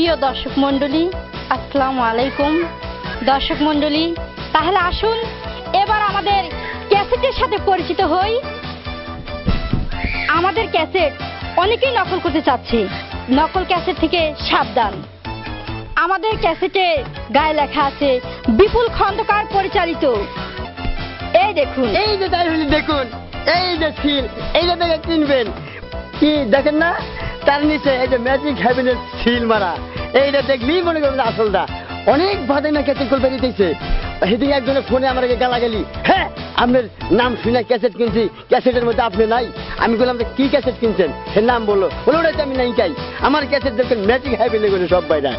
প্রিয় দর্শক মণ্ডলী, আসসালামু আলাইকুম। দর্শক মণ্ডলী, তাহলে আসুন এবার আমাদের ক্যাসেটের সাথে পরিচিত হই। আমাদের ক্যাসেট অনেকেই নকল করতে চাচ্ছে, নকল ক্যাসেট থেকে সাবধান। আমাদের ক্যাসেটে গায়ে লেখা আছে বিপুল খন্দকার পরিচালিত। এই দেখুন, এই যে দেখুন, এই যে সিল, এই যে দেখে কিনবেন কি দেখেন না, তার নিচে এই যে ম্যাজিক হ্যাভেনের সিল মারা, এইটা দেখলেই মনে করবেন আসলটা। অনেক ভাবে না ক্যাসেট কল বেরিয়েছে। সেদিন একজনের ফোনে আমার গালাগালি, হ্যাঁ আপনার নাম শুনে ক্যাসেট কিনছি, ক্যাসেটের মধ্যে আপনি নাই। আমি বললাম যে কি ক্যাসেট কিনছেন, সে নাম বললো, ওটাই তো আমি নাই চাই। আমার ক্যাসেট দেখেন ম্যাজিক হ্যাভেনে বলে সব বাইরা।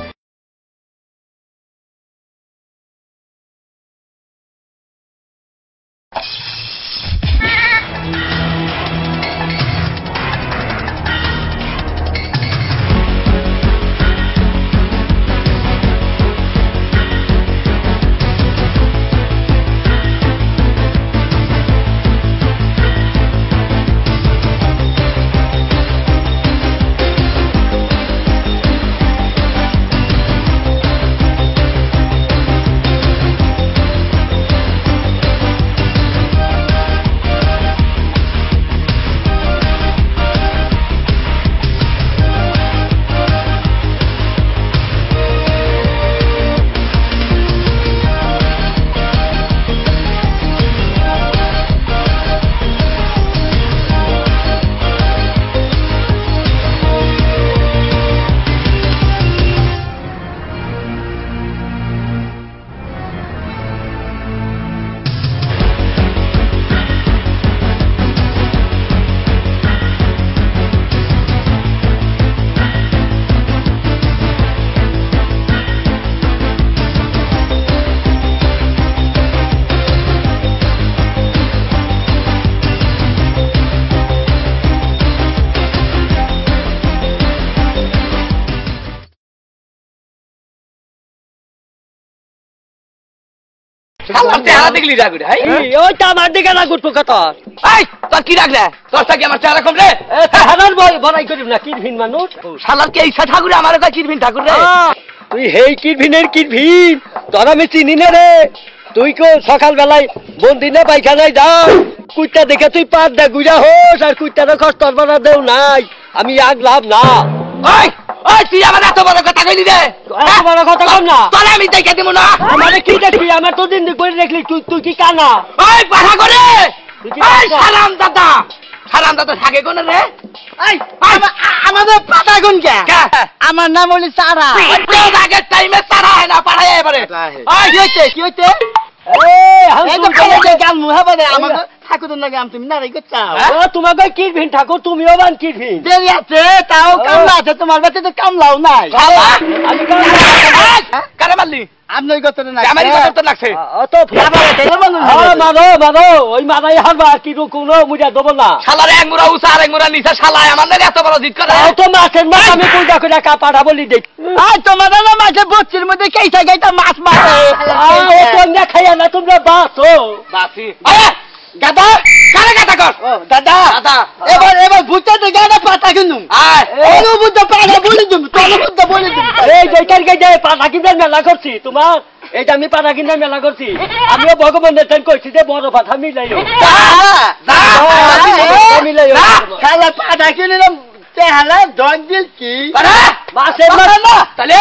তুই কো সকাল বেলায় বন্দি না পাইখানায় যাও, কুত্তা দেখে তুই পার দে গুজা হোস, আর কুত্তাটা কষ্ট বানা দেও নাই, আমি আগ লাভ না। তুই আমার এত বড় কথা কইলি রে, এত বড় কথা কম না তোরে আমি দেখে দিব না। আমারে কি দেখবি, আমার তো দিন করে দেখলি, তুই কি কানা? ওই পাঠা করে, এই সালাম দাদা, সালাম দাদা থাকে কোন রে? এই আমাদের পাতা গুন কে? আমার নাম হলো সারা। তোর আগে টাইমে সারা হয় না, পাঠাই এবারে। ওই কি হইছে, কি হইছে? এই হাউস তো গাল মুহাবারে আমাকে ঠাকুরের লাগে আম তুমি না রে গচ্চাও। ও তোমাকে কিরভিন ঠাকুর, তুমিও বান কিরভিন। দেরি আছে, তাও কামলা আছে, তোমার কাছে তো কামলাও নাই। আমি কারে মারলি? আপনি ওই গতরে না, আমারই গতরে লাগছে। ও তো মারো মারো, ওই মারাই হারবা, কি কোনো মুজা দেব না। শালার এক মুরা উসা আর এক মুরা নিচে, শালায় আমাদের এত বড় জিত করে। ও তো মাছের মাছ আমি কইটা কইটা কাপাড়া বলি দেখ। আই তোমার না মাছের বচ্চির মধ্যে কেইটা গাইতা মাছ মারে। ও তো না খাইয়া না, তোমরা বাসো বাসি। দাদা কারে কথা কর? ও দাদা দাদা, এবার ভূতটা দেখে না পাতা কিনুম। আয় ওনো ভূত পাতা বলি তুমি, তোর ভূত বলি তুমি। এই যে কালকে যে পাতা কিনার মেলা করছি তোমার, এই যে আমি পাতা কিনার মেলা করছি, আমিও ভগবানের তেন কইছি যে বড় পাতা মিলাইও। দা মিলাইও খালা পাতা কিনলাম, তে হালা দন দিল কি আরে মাসে মারা না তাহলে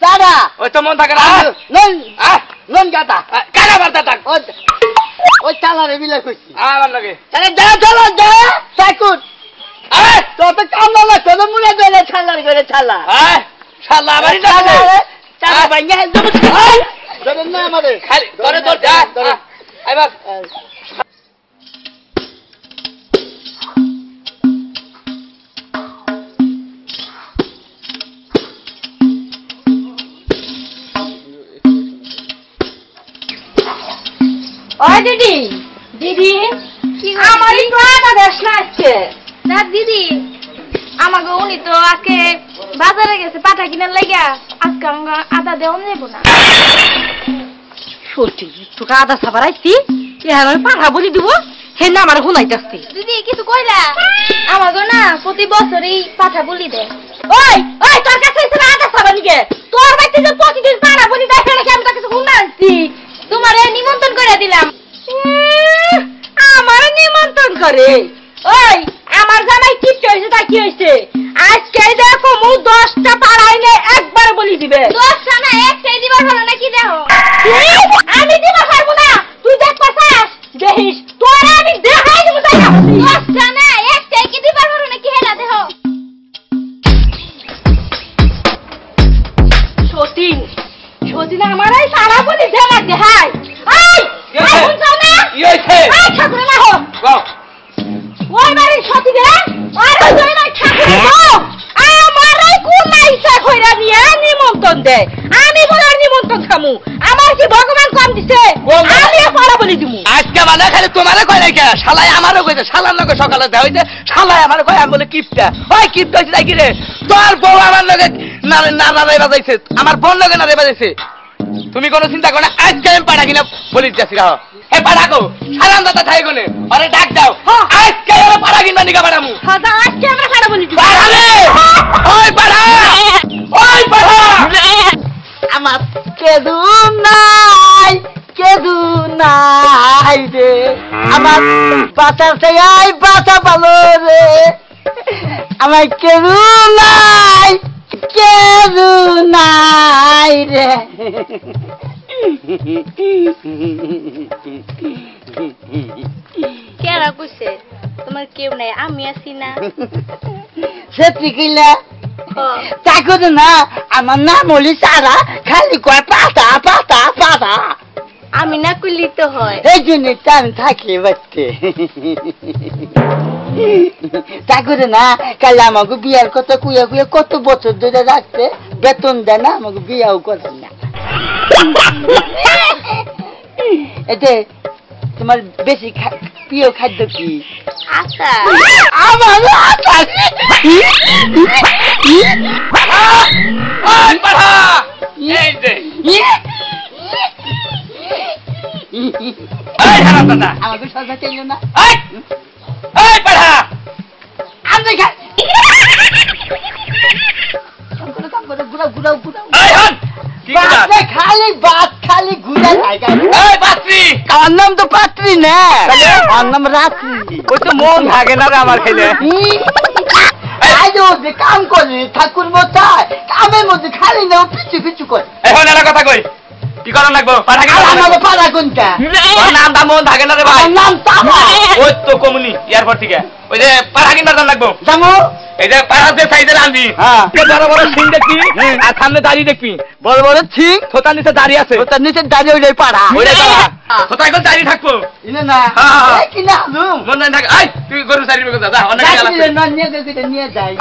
দাদা। ওই তো মন থাকে না, নন নন গাতা কারা বাতা থাক। ওই চালারে মিলে কইছি আমার লাগে, তাহলে যা চলো যা সাকুট। আরে তো তো কামলা লাগতো, তো মুড়ে গেলে ছালার করে ছালা। হ্যাঁ ছালা আমারই না চালা ভাইয়া জমি ধরে না আমারে খালি ধরে ধর যা আইবার। ওই দিদি, দিদি আমার একটু আদা দেশ না আজকে। না দিদি, আমাকে উনি তো আজকে বাজারে গেছে পাঠা কিনার লাগিয়া, আজকে আমাকে আদা দেওয়া নেবো না। সত্যি তোকে আদা সাবার আইছি, এখন আমি পাঠা বলি দিব, হে না আমার শুনাইতেছি। দিদি কিছু কইলা, আমাকে না প্রতি বছরই পাঠা বলি দে। ওই ওই তোর কাছে আদা সতীন সতীন আমার এই সারা বলি দে লাগে হাই এই শুনছ না কি হইছে এই ঠাকুর না হো কও ওই বাড়ি সতীন আর ওই না ঠাকুর হো আমার এই কুলাইসা কইরা নিয়ে নিমন্ত্রণ দেয় আমি বলার নিমন্ত্রণ খামু আমার কি ভগবান কম দিছে আমি পালা বলি দিমু আজকে মানে খালি তোমারে কয় নাকি শালাই আমারও কইছে শালার লগে সকালে দেয়া হইছে শালাই আমারে কয় আমি বলে কিপটা ওই কিপটা হইছে নাকি রে তোর বউ আমার লগে না না না রে বাজাইছে আমার বোন লগে না রে বাজাইছে তুমি কোনো চিন্তা করো না আজকে আমি পাড়া কিনা বলি যাচ্ছি রাও হে পাড়া গো সালাম দাদা থাই গনে আরে ডাক দাও আজকে আমি পাড়া কিনা নিকা পাড়ামু হাজা আজকে আমরা পালা বলি দিমু পাড়ালে ওই পাড়া ওই পাড়া আমার কেদু নাই রে আমার বাঁচার চাই বাঁচা পালো রে আমার কেদু নাই রে কেরা কইছে তোমার কেউ নাই আমি আছি না সত্যি কিনা তা করে না আমার নাম হলি সারা খালি কয় পাতা পাতা পাতা আমি না কইলি তো হয় এই জন্য তো আমি থাকি বাচ্চে তা করে না কাল আমাকে বিয়ার কথা কুয়া কুয়া কত বছর ধরে রাখছে বেতন দেয় না আমাকে বিয়াও করে না এতে তোমার বেশি প্রিয় খাদ্য কি আচ্ছা আমার ওই পাড়া এই দে এই হারাম দাদা আমাকে সরকার চাইল না এই এই পাড়া আমি এই হন কি কথা খালি ঘুরা এই পাত্রী আমার নাম তো পাত্রী না আমার নাম রাত্রি ওই তো মন থাকে না রে আমার খেলে যে কাম করে ঠাকুর মশাই কামের মধ্যে খালি না পিছু পিছু করে এখন একটা কথা কই কি করা লাগবো পাড়া কি আমার পাড়া কোনটা তোর নাম দা মন থাকে না রে ভাই আমার নাম তামা ওই তো কমুনি এয়ারপোর্ট থেকে ওই যে পাড়া কিনবার দাম লাগবো জামু এই যে পাড়াতে সাইডে আনবি হ্যাঁ। বড় বড় সিং দেখবি আর সামনে দাঁড়িয়ে দেখবি বড় বড় ঠিক থোতার নিচে দাঁড়িয়ে আছে তার নিচে দাঁড়িয়ে ওই পাড়া ওইটাই পাড়া থোতা এখন দাঁড়িয়ে থাকবো ইনে না হ্যাঁ। কি না লুম মন নাই থাক এই তুই গরু সাইড করে যা অনেক গেল নিয়ে যায়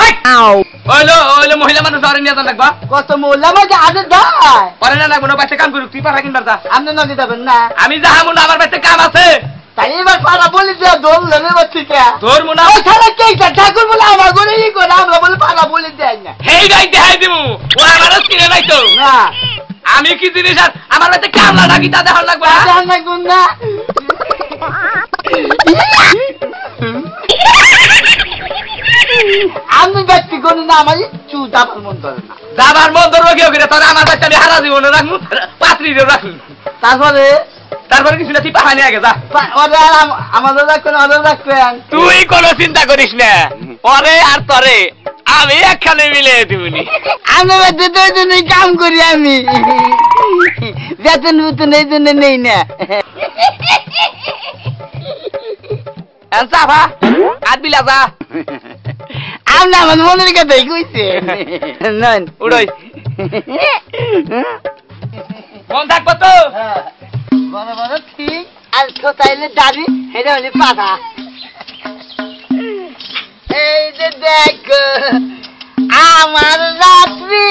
ওইলো মহিলা মানুষ ধরে নিয়ে যান লাগবা কত মোল্লা মাঝে আদর দেয় পরে না লাগবো না পাশে কাম করুক তুই পাড়া কিনবার যা আপনি নদী যাবেন না আমি যাহামু না আমার পাশে কাম আছে তাই এবার পাড়া বলি যে দোল লেবে বাচ্চিটা তোর মুনা ওই শালা কেইটা ঠাকুর বলে আমার বলে ই করে আমরা বলে পাড়া বলে দেয় না হেই গাই দেখাই দিমু ও আমারও চিনে নাই তো না আমি কি জিনিস আর আমার পাশে কামলা নাকি তা দেখার লাগবা জান না গুণ না আমি ব্যক্তি করি না আমার চু দাবার মন ধরে না যাবার মন ধরবো কেউ করে তোর আমার বাচ্চা আমি হারা জীবনে রাখবো পাত্রীরও রাখবো তারপরে তারপরে কিছু না তুই পাহা নিয়ে আগে যা ওরা আমাদের রাখবেন ওদের রাখবেন তুই কোনো চিন্তা করিস না পরে আর তরে আমি একখানে মিলে দিবনি আমি দুটোর জন্য কাম করি আমি বেতন বেতন এই জন্য নেই না চাপা কাট বিলা যা আমি আমার মনের কথাই কইছে নন উড়ই মন থাকবো তো বড় বড় ঠিক আর কোথাইলে দাড়ি এটা হলে পাতা এই যে দেখো আমার রাত্রি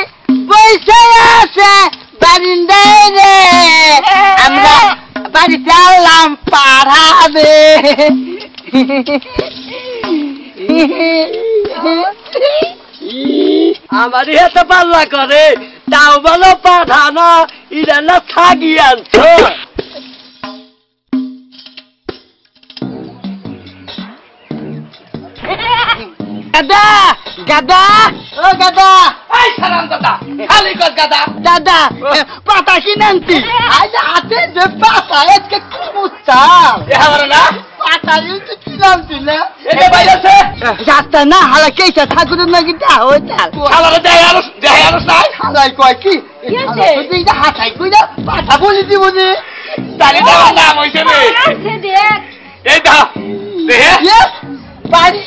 বসে আছে বারিন্দায় রে আমরা বাড়িতে আনলাম পাড়াবে আমার এত পাল্লা করে তাও বলো পাঠানো ইরা না থাকি আনছো গাদা গাদা ও গাদা এই সালাম দাদা খালি কর গাদা দাদা পাতা কিনেছি আজ হাতে যে পাতা আজকে কুমুচাল এ আমার না পাতা ইউতে কিনেছি না এটা বাইরেছে যাত্রা না হালা কেইটা ঠাকুরের নাকি দা হইতাল শালারে দেয় আরো নাই হালাই কয় কি তুই দা হাতাই কই না পাতা বলি দিব নে তালি দেওয়ার নাম হইছে রে আছে দেখ এই দা দেহে ইয়ে বাড়ি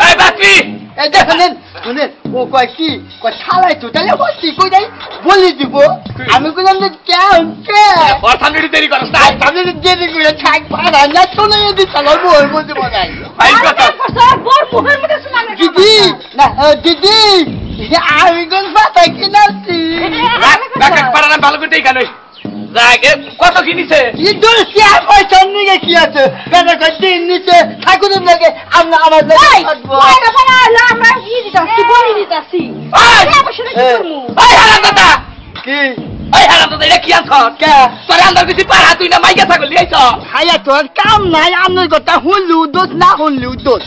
এই বাকি এটা শুনেন শুনেন ও কয় কি কয় ছালাই তো তাহলে বলছি কই যাই বলি দিব আমি বললাম যে কেন কে ওর সামনে একটু দেরি করস না আমি দেরি করে থাক পারা না চলে যেতে চলো বল বলতে বলাই ভাই কথা বড় মুখের মধ্যে শুনানো দিদি না দিদি আমি কোন পাতা কিনাচ্ছি রাখ পারা না ভালো করে দেখানো যাকে কত কিনিছে ইদুর শেয়ার পয়সা নিয়ে কি আছে বেটা কই দিন নিচে ঠাকুরের লাগে আমরা আমার লাগে থাকবো না আমরা কি দিতাছি বলি দিতাছি শুনে কি করমু ওই হারাম দাদা কি ওই হারাম দাদা এটা কি আনছ কে তোর আন্দার কিছু পারা তুই না মাইকা ছাগল লিয়েছ হায়া তোর কাম নাই আমার কথা হুনলু দোষ না হুনলু দোষ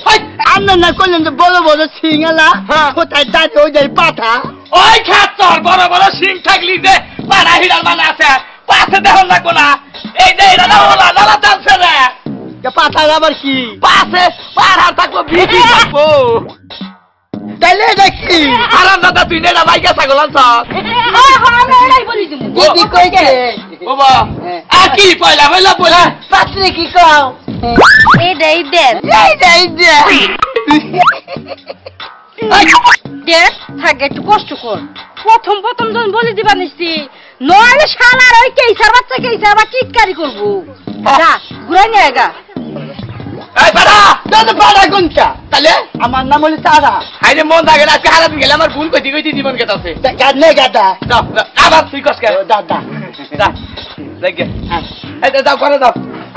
আমরা না করলেন তো বড় বড় সিঙ্গালা কোথায় দাঁড়িয়ে ওই যাই পাঠা ওই খাত তোর বড় বড় সিং থাকলি যে পাড়া হিরার মানে আছে পাশে দেখুন লাগবো না এই যে এটা না ওলা নালা দামছে রে পাঠা আবার কি পাশে পাড়ার থাকবো বিধি থাকবো তাইলে দেখি হারাম দাদা তুই না এটা মাইকা ছাগল আনছ আমরা এটাই বলি দিমু দিদি কইছে বাবা আর কি পয়লা পয়লা পয়লা পাত্রে কি কও এটাই দেন এই দে দেন থাকে একটু কষ্ট কর প্রথম যখন বলি দিবা নিছি নইলে শালার ওই কেইসার বাচ্চা কেইসার আবার চিৎকারি করবো যা ঘুরে নিয়ে গা এই পাড়া দাদা পাড়া কোনটা তাহলে আমার নাম হলো তারা আইনে মন থাকে না আজকে হারাম গেলে আমার ভুল কইতে জীবন কেটাছে গানে গাদা আবার তুই কস কে দাদা যা দেখে এই যাও করে দাও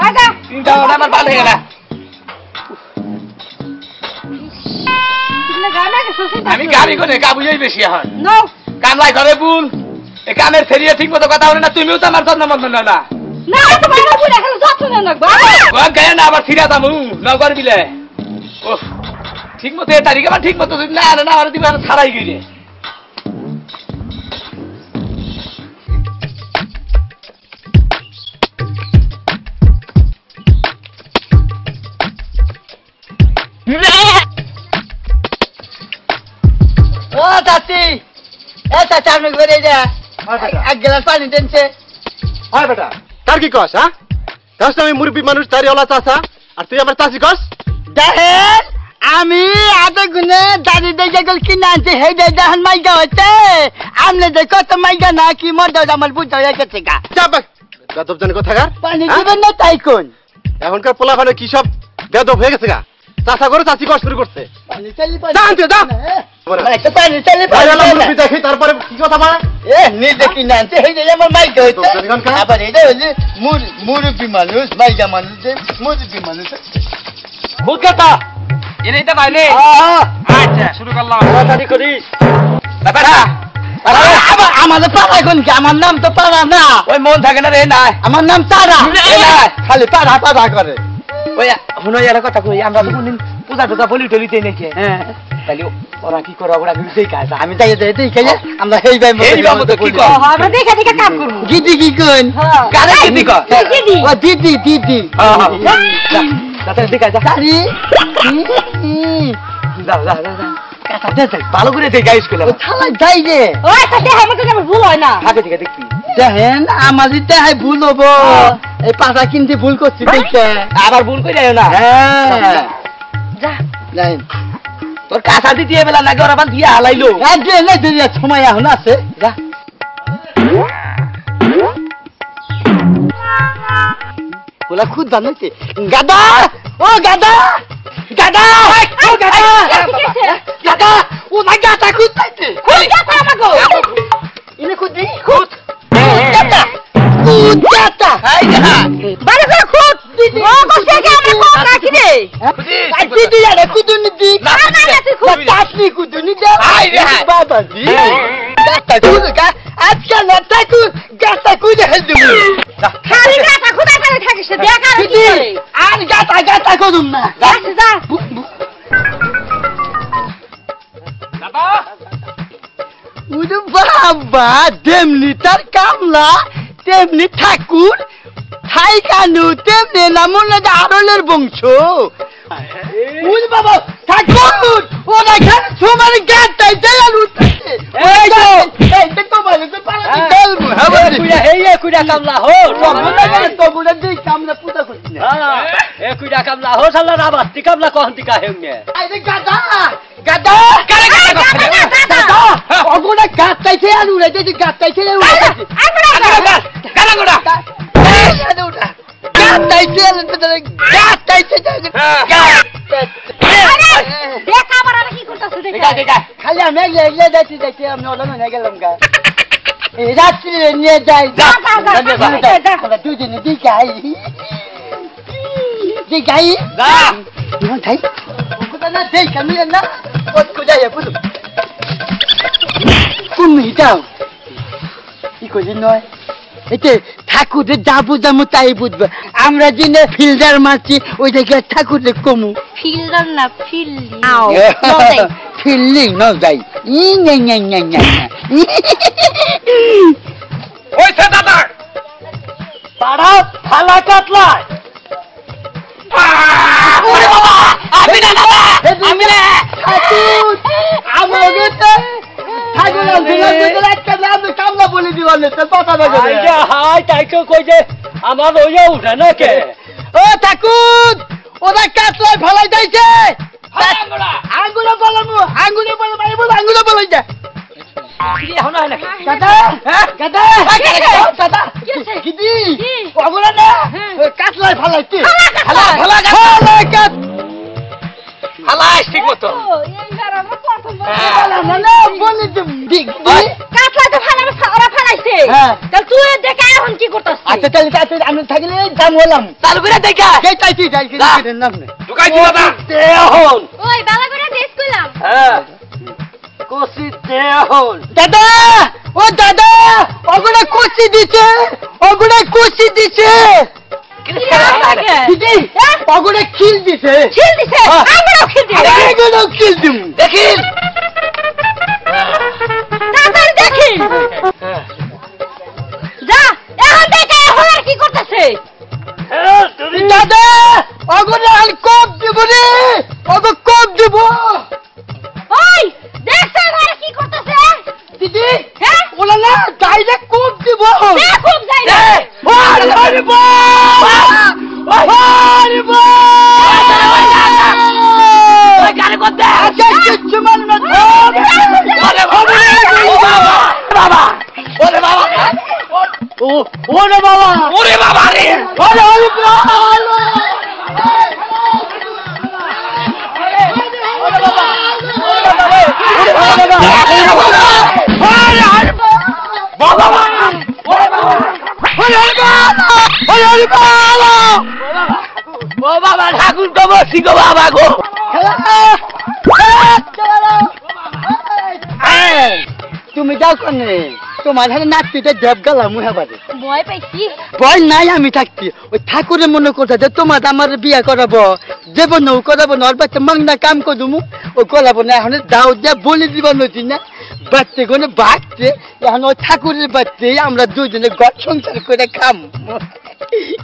আগা তিনটা আমার ভালো হয়ে গেল তুমি গানা কে সুসি আমি গাড়ি কোনে কাবুই বেশি এখন নো কামলাই ঘরে বুল এ কামের ফেরিয়ে ঠিক মতো কথা বলে না তুমিও তো আমার যত্ন মন্দ না না তো বাইরে বুড়া খেলে যত্ন নেন না বাবা গায়ে না আবার ফিরা দামু নগর বিলে ও ঠিক মতো এ তারিখ আমার ঠিক মতো না না আর দিবা ছাড়াই গিয়ে ও চাচি এ চাচা আপনি ঘুরে যা এক গ্লাস পানি দেনছে হয় বেটা তার কি কস হ্যাঁ কস আমি মুরব্বী মানুষ তারি ওলা চাচা আর তুই আমার চাচি কস দেখেন আমি আধা গুনে দাদি দেখে গেল কিনে আনছি হে দেখেন মাইকা হচ্ছে আপনি যে কত মাইকা না কি মধ্যে আমার বুঝতে হয়ে গেছে গা চাপাক বেদব জানি কোথাকার পানি দিবেন না তাই কোন এখনকার পোলাপানে কি সব বেদব হয়ে গেছে গা চাচা করে চাচি কস শুরু করছে পানি চালি পানি জানতে দাও একটা পানি চালি পানি দেখি তারপরে কি কথা বলে এ নিজে কিনে আনছে হে দেখে আমার মাইকা হচ্ছে আবার এটা হচ্ছে মুরব্বী মানুষ মাইকা মানুষ মুরব্বী মানুষ ভূত কথা এটাই তো পাইলে আচ্ছা শুরু করলাম তাড়াতাড়ি করিস বেটা আমাদের পাড়া কোন কি আমার নাম তো পাড়া না ওই মন থাকে না রে না আমার নাম তারা খালি পাড়া পাড়া করে ওই শুনো এর কথা কই আমরা তো কোনদিন পূজা টুজা বলি টলিতে নেছে তাহলে ওরা কি করে ওরা কিন্তু দেই কাজ আমি তাই দেই খাইলে আমরা হেই ভাই এই বাবু তো কি কর আমরা দেখে দেখে কাম করব দিদি কি কোন কারে কি কর দিদি ও দিদি দিদি দাদা দেখা যা সারি যা যা যা কাটা দে ভালো করে দেই গাইস কইলাম ও থালা যাই রে ওই সাথে আমাকে যেন ভুল হয় না আগে থেকে দেখবি দেখেন আমাদের দেখাই ভুল হবো এই পাতা কিনতে ভুল করছি দেখতে আবার ভুল কই যাও না হ্যাঁ যা দেখেন তোর কাঁচা দিতে বেলা লাগে ওরা বান দিয়া হালাইলো সময় এখন আছে যা ওলা খুদ বানাইছে গাদা ও গাদা গাদা ও গাদা গাদা ও মাই গাদা খুদ পাইছে ইনে খুদ দি খুদ গাদা খুদ গাদা হাই গাদা বারে করে খুদ দিদি ও কষ্ট কি আমরা কোন রাখি রে দিদি আরে কুদুনি দি না না তুই খুদ তাসনি কুদুনি দে হাই রে বাবা দি গাদা খুদ গা আজকে না তাকু গাদা খুদ হেলদু খালি গাটা খুদা করে থাকিস দেখা আর কি করে আর গাদা গাদা করুম না যাস যা দাদা উদু বাবা তেমনি তার কামলা তেমনি ঠাকুর ঠাই কানু তেমনি নামুন না আরলের বংশ উল বাবা ঠাকুর ওরা খান তোমার গাটাই দেয়াল উঠছে এই তো বলে তো পালা গল্প হবে কুইরা হেইয়া কুইরা কামলা হো তো বলে দেই কামলা পূজা করছি না এ কুইরা কামলা হো সাল্লা রাবাস্তি কামলা কোহন্তি কাহেঙ্গে আরে গাদা গাদা কারে গাদা করছে দাদা ওগুলা গাছ চাইছে আর উড়ে দিয়েছে গাছ চাইছে আর উড়ে দিয়েছে গালা গোড়া গাছ চাইছে গাছ চাইছে দেখ আবার আর কি করতেছ দেখ খালি আমি লেগে যাচ্ছি আমি ওলা নিয়ে গেলাম গা রাত্রি নিয়ে যাই আমরা দুজনে দিঘাই যা ভাই কোথা না দেখ আমি না কোথায় বুঝো তুমি যাও কি করলি নয় এতে ঠাকুরের যা বুঝামো তাই বুঝবে আমরা যিনি ফিল্ডার মারছি ওই জায়গায় ঠাকুরের কমু ফিল্ডার না ফিল্ডি ফিল্ডিং ন যাই ওইছে দাদা পাড়া থালা কাটলায় ওরে বাবা আমি না দাদা আমি না ঠাকুর আমাকে তো ঠাকুর আমি কামলা বলে দিবালে তো কথা বলে হাই তাই কেউ কই যে আমার ওইয়া উঠে না কে ও ঠাকুর ওরা কাটলায় ফলাই দিয়েছে আঙ্গুলে বলামু আঙ্গুলে বলাই যা দাদা দাদা দাদা কিদি ওগুলা না কাটলায় ফলাইছে ফলাই কাট হালাই ঠিক মতো না বলে দিক কাটলা তো ফালা ওরা ফালাইছে হ্যাঁ। তাহলে তুই দেখে এখন কি করতেছিস আচ্ছা তাহলে কাছে আমি থাকলে দাম হলাম চালু করে দেখা চাইছি নাম নেই ঢুকাইছি দাদা দেহন ওই বাবা করে টেস্ট করলাম হ্যাঁ কষি দেহন দাদা ও দাদা ওগুলা কুচি দিছে দিদি ওগুলা খিল দিছে খিল দিছে আমরাও খিল দিই এগুলো খিল দিম দেখি তাড়াতাড়ি দেখি যা এখন দেখে এখন আর কি করতেছে দাদা ওগুলা আর কোপ দিব রে ওগো কোপ দিব ওই দেখছ আর কি করতেছে দিদি হ্যাঁ ওলা না ডাইরেক্ট কোপ দিব খুব যাই না আরে ওই গানে করতে আচ্ছা কিচ্ছু মানবে না ওরে বাবা ওরে বাবা ওরে বাবা ওরে বাবা রে ও বাবা ঠাকুর তো বসি গো বাবা গো তুমি যাও কনে তোমার হাতে নাচতে দেব গেলাম মুহাবাদে ভয় পাইছি ভয় নাই আমি থাকছি ওই ঠাকুরের মনে করতে যে তোমার আমার বিয়া করাবো দেব না করাবো না ওর বাচ্চা মাংনা কাম করবো ও করাবো না এখন দাও যা বলে দিব নদী না বাচ্চা কোনো বাচ্চে এখন ওই ঠাকুরের বাচ্চে আমরা দুজনে ঘর সংসার করে খাম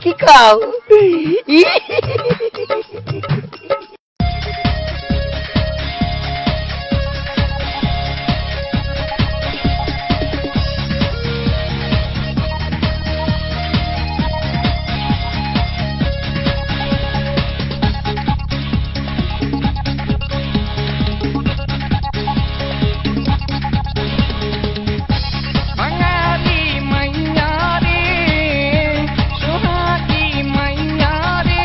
কি খাও मैया रे सुहागी मैया रे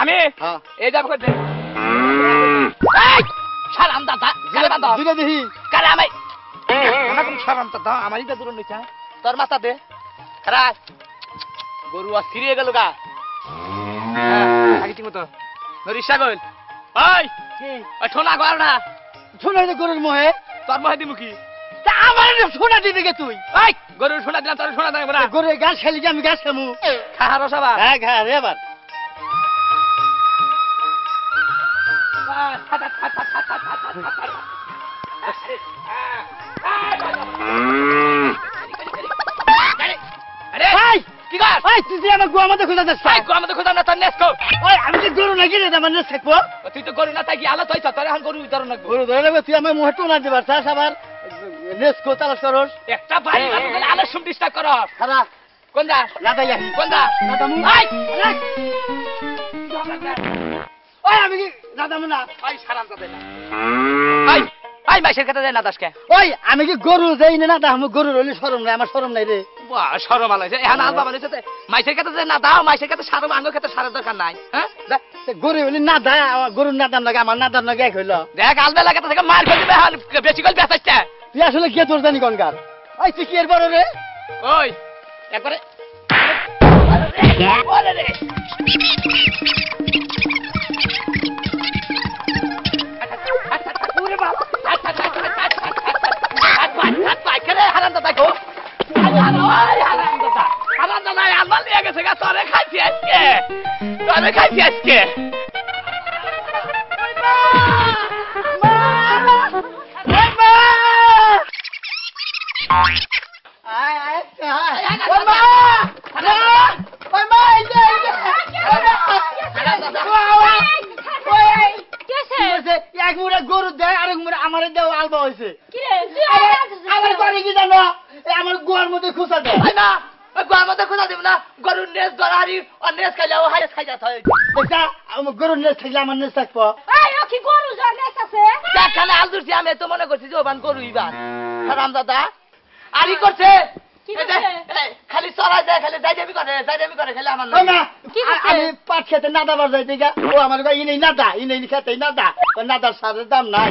আমি হ্যাঁ এই যাব করতে সারাম দাদা দুইটা দেখি কারে আমি আমাকে সারাম দাদা আমারই তো দূর নিচা তোর মাথা দে খারা গরু আর ফিরিয়ে গেল গা আগে ঠিক মতো নরিশা গইল ওই ওই ঠোনা গর না শোনা গরুর মোহে তোর মহে দিমু কি তা আমার শোনা দিবি গে তুই ওই গরুর শোনা দিলাম তোর শোনা দেব না গরুর গাছ খালি যে আমি গাছ খামু খাহার সবা হ্যাঁ খা রে এবার আরে এই কি কর এই তুই আমার গোয়া মধ্যে খোঁজা যাস ভাই গো আমাদের খোদা না তোর নেসকো ওই আমি যে গরু নাকি রে আমার নেস থাকবো তুই তো গরু না তাই কি আলো তুই তোর এখন গরু ধর না গরু ধরে লাগবে তুই আমার মুহে টোনা দিবার চাস আবার নেস কো তালাশ করস একটা বাড়ি মানুষ আলো সুম ডিস্টার্ব কর খারা কোন যা না তাই আহি কোন যা না দামু আই ওই আমি কি না দামু না আই সারাম দাদা আই আই মাইশের কথা যায় না দাসকে ওই আমি কি গরু যাই না দামু গরু রইলে শরম নাই আমার শরম নাই রে বাহ শরম আলাইছে এখন আলবা বানাইছে মাইশের কথা যায় না দাও মাইশের কথা সারো আঙ্গ কথা সারার দরকার নাই হ্যাঁ গরু হইলে না দা গরুর না দাম লাগে আমার না দাম লাগে এক হইল দেখ আলবেলা কথা থেকে মার করে দেবে বেশি করে বেচাইছে তুই আসলে কে তোর জানি কনকার ওই তুই কি এর বড় রে ওই একবারে ওরে রে ওরে বাবা হাত পাই করে হারাম দাদা গো হারাম দাদা আলমাল নিয়ে গেছে গা তোরে খাইছি আজকে এক মুড়ে গরু দেয় আরেক মুড়ে আমার দেও আলবা হয়েছে কি রে তুই আমার করে কি জানো আমার গোয়ার মধ্যে খুঁজা দেয় না গোয়ার মধ্যে খোঁজা দিব না গরুর নেস গড়ারি আর নেস খাইলে ও হাইস খাই যাতে হয় দেখা আমার গরুর নেস থাকলে আমার নেস থাকবো এই ও কি গরু জন্মেছ আছে দেখানে আল দুরছি আমি তো মনে করছি যে ওবান গরু ইবান হারাম দাদা আরি করছে কি এই যে, করছে? এই, খালি চড়াই যায় খালি যাই যাবি করে খালি আমার ওই না কি করছে? আমি পাট খেতে নাদা বাজাই দিগা ও আমার কই ইনি নাদা ইনি খেতে নাদা ও নাদার সারের দাম নাই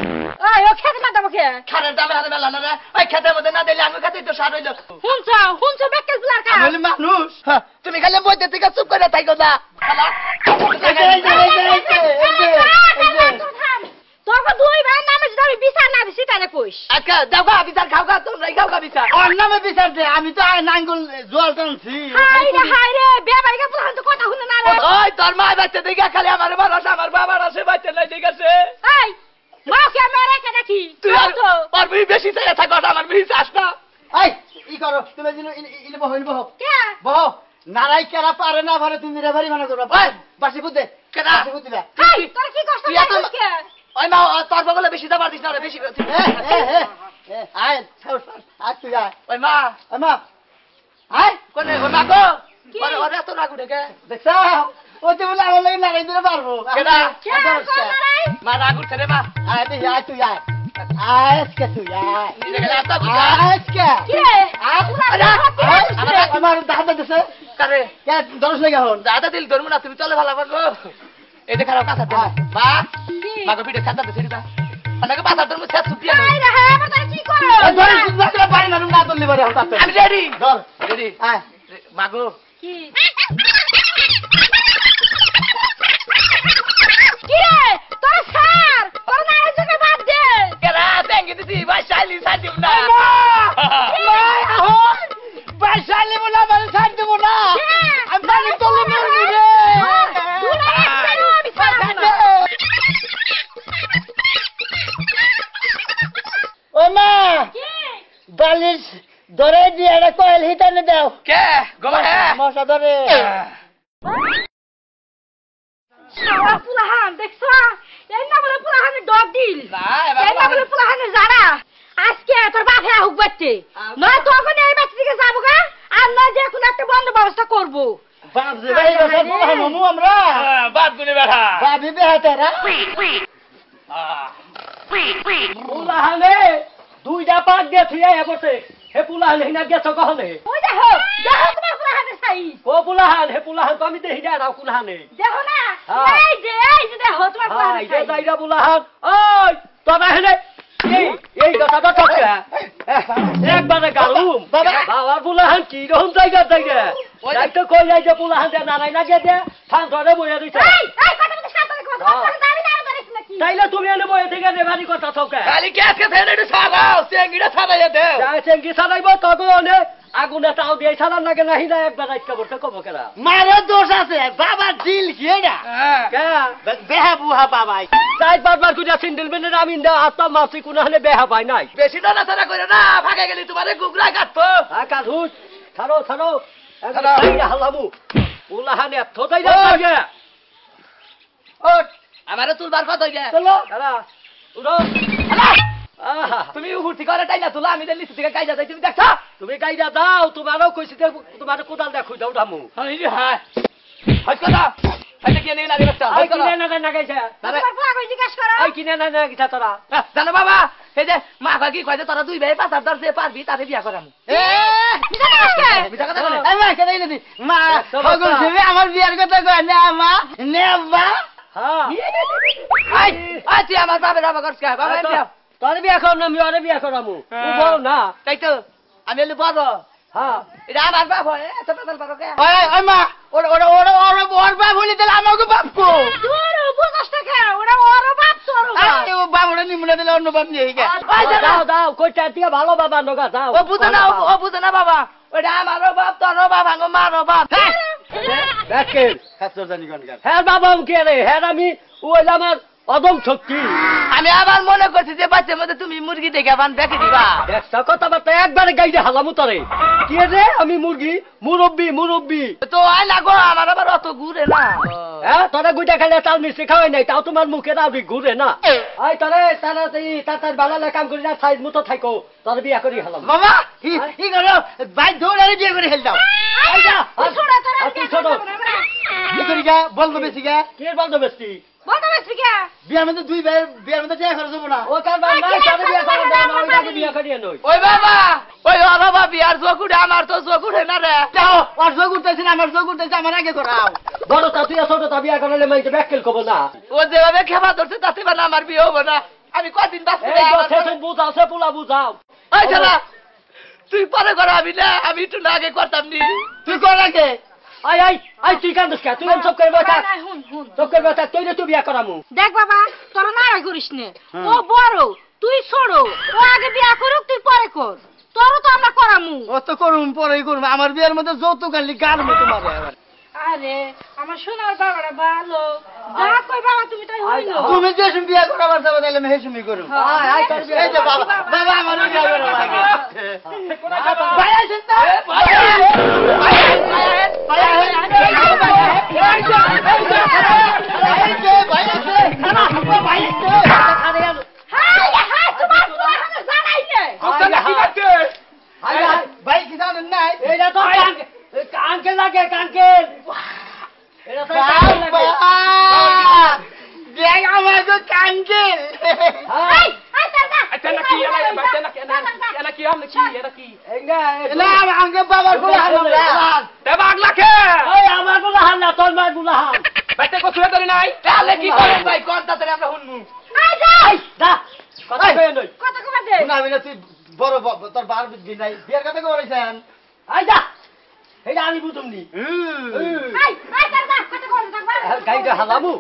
এই ও খেতে না দেবো কে খানের দামে হাতে মেলা না রে ওই খেতের মধ্যে না দিলে আমি খেতেই তো সার হইল হুনছ বেকেল প্লার কা আমি মানুষ তুমি খালি বইতে থেকে চুপ করে থাকো না খালা তোকে দুই ভাই নামে যদি আমি বিচার না দিছি তাহলে কইস আচ্ছা যাও গা বিচার খাও গা তোমরা খাও গা বিচার ওর নামে বিচার দে আমি তো নাঙ্গল জল টানছি হাই রে বেবাইকে পুরান তো কথা শুনে না রে ওই তোর মা বাচ্চা দিকে খালি আমার বারোশো আমার বাবার আসে বাচ্চা নাই ঠিক আছে এই মাও কে মেরে কে নাকি তুই আর ওর বিয়ে বেশি চাই থাকো আমার বিয়ে চাস না এই ই করো তুমি জিনো ইলে বহ কে বহ নারাই কেরা পারে না ভারে তুমি রেভারি মানা করবা ওই, বাসি বুদ্ধে কেডা? বাসি বুদ্ধিবা এই তোর কি কষ্ট তুই এত- লাগছ কে ওই মা তোর বগলে বেশি দাবার দিস না রে বেশি আয় আয় তুই আয় ওই মা আমা আয় কোনে ওই মা গো কি? ওরে এত রাগ উঠে কে দেখছ ও তো বলে আমার লাগে নারাই দিতে পারবো কেডা? কে কোন রে মা রাগ উঠছে রে মা আয় তুই আয় তুই আয় আজকে তুই আয় নিজে গেলে এত বুঝা আজকে কি রে আমার দাদা দিছে কারে কে দরস লাগে হন দাদা দিল ধরবো না তুমি চলে ভালো গো এই দেখা রাও কাঁচা আয়। মা কি? মা গো পিঠে ছাতা দিছে রিবা অনেকে পাতা ধরবো শেষ সুপিয়া এই রে হ্যাঁ আমার কি করো দরস পারি না না তুললি পারে হঠাৎ আমি রেডি ধর রেডি আয় মা গো কি কি রে তোর স্যার তোর না এসে বাদ দে কেরা ব্যাংকে দিছি ভাই শাইলি সাই দিব না বাইশালি বলা মানে ছাড় দেব না আমি পানি তুললি মরবি রে ও মা বালিশ ধরে দিয়ে একটা কয়েল হিটানে দাও কে গোমা হ্যাঁ মশা ধরে শালা পুলাহান দেখছো এই না বলে পুলাহানের ডগ দিল না এই না বলে পুলাহানের জারা আজকে তোর বাপে আহুক বাচ্চে নয় তখন এই বাচ্চা দিকে যাবো গা আর নয় যে এখন একটা বন্ধ ব্যবস্থা করবো বাপ যে ভাই বসে মামু আমরা বাদ গুনে বেড়া বাবি বেহাতেরা পুলাহানে দুইটা পাক দিয়ে থুইয়া বসে হে পুলাহানে হিনা গেছ কহলে ওই দেখো দেখো তোমার পুলাহানের সাইজ কই ও পুলাহান হে পুলাহান তো আমি দেখি না রাও কুলাহানে দেখো না হ্যাঁ। এই যে দেখো তোমার হ্যাঁ এই যে যাইরা পুলাহান ওই তোরা হেনে এই কথাটা ঠকে একবারে গালুম বাবার পুলাহান কি রকম জায়গা জায়গা যাই তো কই যাই যে পুলাহান দে নারাই না গে দে থান ধরে বইয়া দিছে এই কথা বলতে সাবধানে কথা দাবি না ধরিস নাকি তাইলে তুমি এনে বইয়া থেকে নেবানি কথা ঠকে খালি গ্যাসকে ফেলে একটু সারাও চেঙ্গিটা সারাইয়া দে যাই চেঙ্গি ছাড়াইব তবে অনে আগুনে তাও দিয়ে ছাড়ার লাগে নাহি না একবার রাইটকা বলতে কব কেরা মারের দোষ আছে বাবা দিল খেয়ে না কে বেহা বুহা বাবাই চাই বারবার কইরা সিন্ডেল মেনে আমি দা আত্মা মাসি কোন হলে বেহা পাই নাই বেশি না ছাড়া করে না ভাগে গেলি তোমারে গুগরা কাটতো কাজুস ছাড়ো ছাড়ো ছাড়ো। হালামু উলাহানে থতাই লাগে ওট আমারে তুলবার কথা হইয়া চলো দাঁড়া উড়ো আহা তুমি উঠতি করে টাইলা তুলা আমি দিল্লি থেকে কাইজা যাই তুমি দেখছ তুমি কাইদা দাও তোমারও কইছি তোমার কোদাল দেখো দাও ধামু এই যে হ্যাঁ হজ কথা এটা কি নেই লাগে বাচ্চা আই হজ কথা কিনে না গাইছে আরে তোমার পোলা কই জিজ্ঞাসা করো আই কিনে না গিতা তোরা জানো বাবা এই যে মা কয় কি কয় যে তোরা দুই ভাই পাঁচ হাজার যে পারবি তারে বিয়া করামু এ বিয়া কথা বলে এই মা কেন দিদি মা হগল ছেলে আমার বিয়ার কথা কয় না মা নেবা হ্যাঁ আই আই তুই আমার বাবার বাবা করছ কা বাবা বিয়া তোর বিয়া কর না আমি ওরে বিয়া করামু ও বল না তাই তো আমি এলি বড় হ্যাঁ এটা আমার বাপ হয় এত পেতাল পারো কে ওই ওই মা ওরা ওরা ওরা ওরা ওর বাপ হলে তাহলে আমাকে বাপ কো দূর বুঝাস না কেন ওরা ওর বাপ তোর আরে ও বাপ ওরা নিমুনা দিলে অন্য বাপ নিয়ে গে দাও দাও কইটা দিয়া ভালো বাবা নগা দাও ও বুঝে না ও বুঝে না বাবা ওটা আমারও বাপ তোরও বাপ আঙ্গো মারও বাপ দেখেন খাসর জানি কোন গান হ্যাঁ বাবা কে রে হ্যাঁ আমি ওই আমার অদম শক্তি আমি আবার মনে করছি যে বাচ্চার মধ্যে তুমি মুরগি দেখে বান দেখে দিবা একটা কথাবার্তা একবারে গাইডে হালামু তরে কি রে আমি মুরগি মুরব্বি মুরব্বি তো আই লাগো আমার আবার অত ঘুরে না হ্যাঁ তোরা গুইটা খাইলে তাও মিষ্টি খাওয়াই নাই তাও তোমার মুখে দাবি ঘুরে না আই তরে তার বালালে কাম করি না সাইজ মতো থাকো তোর বিয়া করি হালাম বাবা ই করো ভাই দৌড়ারে বিয়ে করে হেল দাও আই যা ছোড়া তোরা তুই ছোট কি করি গা বলবো বেশি গা কি বলতো বেশি বলতে পারছিস কি বিয়ার মধ্যে দুই ভাই বিয়ার মধ্যে টাকা খরচ হবো না ও কার বাবা নাই তোর বিয়া করে দাও না ওইটাকে বিয়া করিয়ে নই ওই বাবা ওই বাবা বিয়ার জকুড়ে আমার তো জকুড়ে না রে যাও আর যোগ উঠতেছে না আমার যোগ উঠতেছে আমার আগে করাও বড় তা তুই ছোট তা বিয়া করলে মাইতে ব্যাককেল কব না ও যেভাবে খেপা ধরছে তাতে মানে আমার বিয়ে হবো না আমি কদিন বাঁচতে এই তো বুঝাও সে পোলা বুঝাও ওই ছাড়া তুই পরে করা আমি না আমি একটু না আগে করতাম নি তুই কর আগে আই আই আই তুই কান্দস কে তুই সব করে বসা না হুন হুন সব করে বসা তুই তুই বিয়া করামু দেখ বাবা তোরা নারাই করিস নে ও বড় তুই ছোট ও আগে বিয়া করুক তুই পরে কর তোরও তো আমরা করামু অত করুম পরেই করুম আমার বিয়ার মধ্যে যৌতুক আনলি গার মতো মারে আবার আরে আমার সোনার বাবাটা ভালো যা কই বাবা তুমি তাই হইলো তুমি যে সময় বিয়া করাবার যাবো তাহলে আমি হেসুমি করুম আয় আয় তোর বিয়া এই যে বাবা বাবা আমার বিয়া করা লাগে ভাই আছেন না হাই তোমার পোলা জানাই নে ভাই কি জানেন নাই এটা তো কানকেল লাগে কানকেল এটা তো কানকেল লাগে দেখ আমাকে কানকেল এই আই দাদা না আমাকে বাবার বলে হারাম এই আমার গুলা হান না তোর মার গুলা হান তাহলে কি করেন ভাই কোন তাতে আমরা শুনমু আই যা এই দা কথা কই নই কত কমা দে না আমি না তুই বড় তোর বার বুঝবি নাই বিয়ের কথা করেছেন আই দা এটা আমি বুঝুমনি আই দাদা কত কমা থাকবা গাইটা হালামু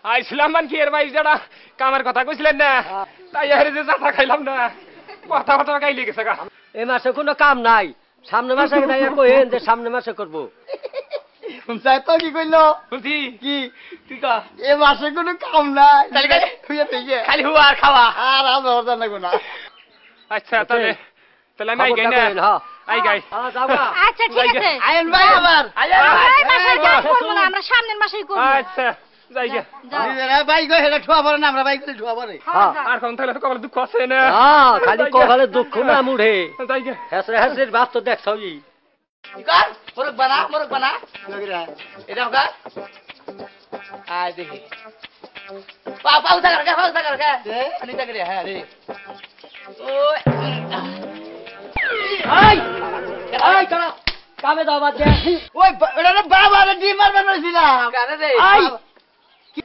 আইছিলাম মান কি এর ভাই যারা কামের কথা কইছিলেন না তাই আরে যে চাচা খাইলাম না কথা কথা গাইলে গেছে গা এই মাসে কোনো কাম নাই সামনে মাসে দাইয়া কইেন যে সামনে মাসে করব চাই তো কি কইলো বলছি কি তুই কা এ মাসে কোনো কাম নাই তাহলে গাই- তুই থেকে খালি হুয়া আর খাওয়া আর আমার জানা না আচ্ছা তাহলে তাহলে আমি আই গাই না হ্যাঁ আই গাই হ্যাঁ যাবা আচ্ছা ঠিক আছে আইন ভাই আবার এই মাসে যা করব না আমরা সামনের মাসেই করব আচ্ছা যাই গে যাও ভাই গো হেলা ঠুয়া পড়ে না আমরা ভাই করে ঠুয়া পড়ে হ্যাঁ আর কোন তাহলে তো কবল দুঃখ আছে না হ্যাঁ খালি কপালে দুঃখ না মুড়ে যাই গে হেসরে হেসরে বাপ তো দেখ সবই কি কর মোরক বানা এটা হোক আয় দেখি পাউ থাকার কে আনি থাকার হ্যাঁ রে ওই এই এই তোরা কামে দাও বাদ দে ওই ওটা বাবারে ডিম মারবার বলছিলাম কারে রে আই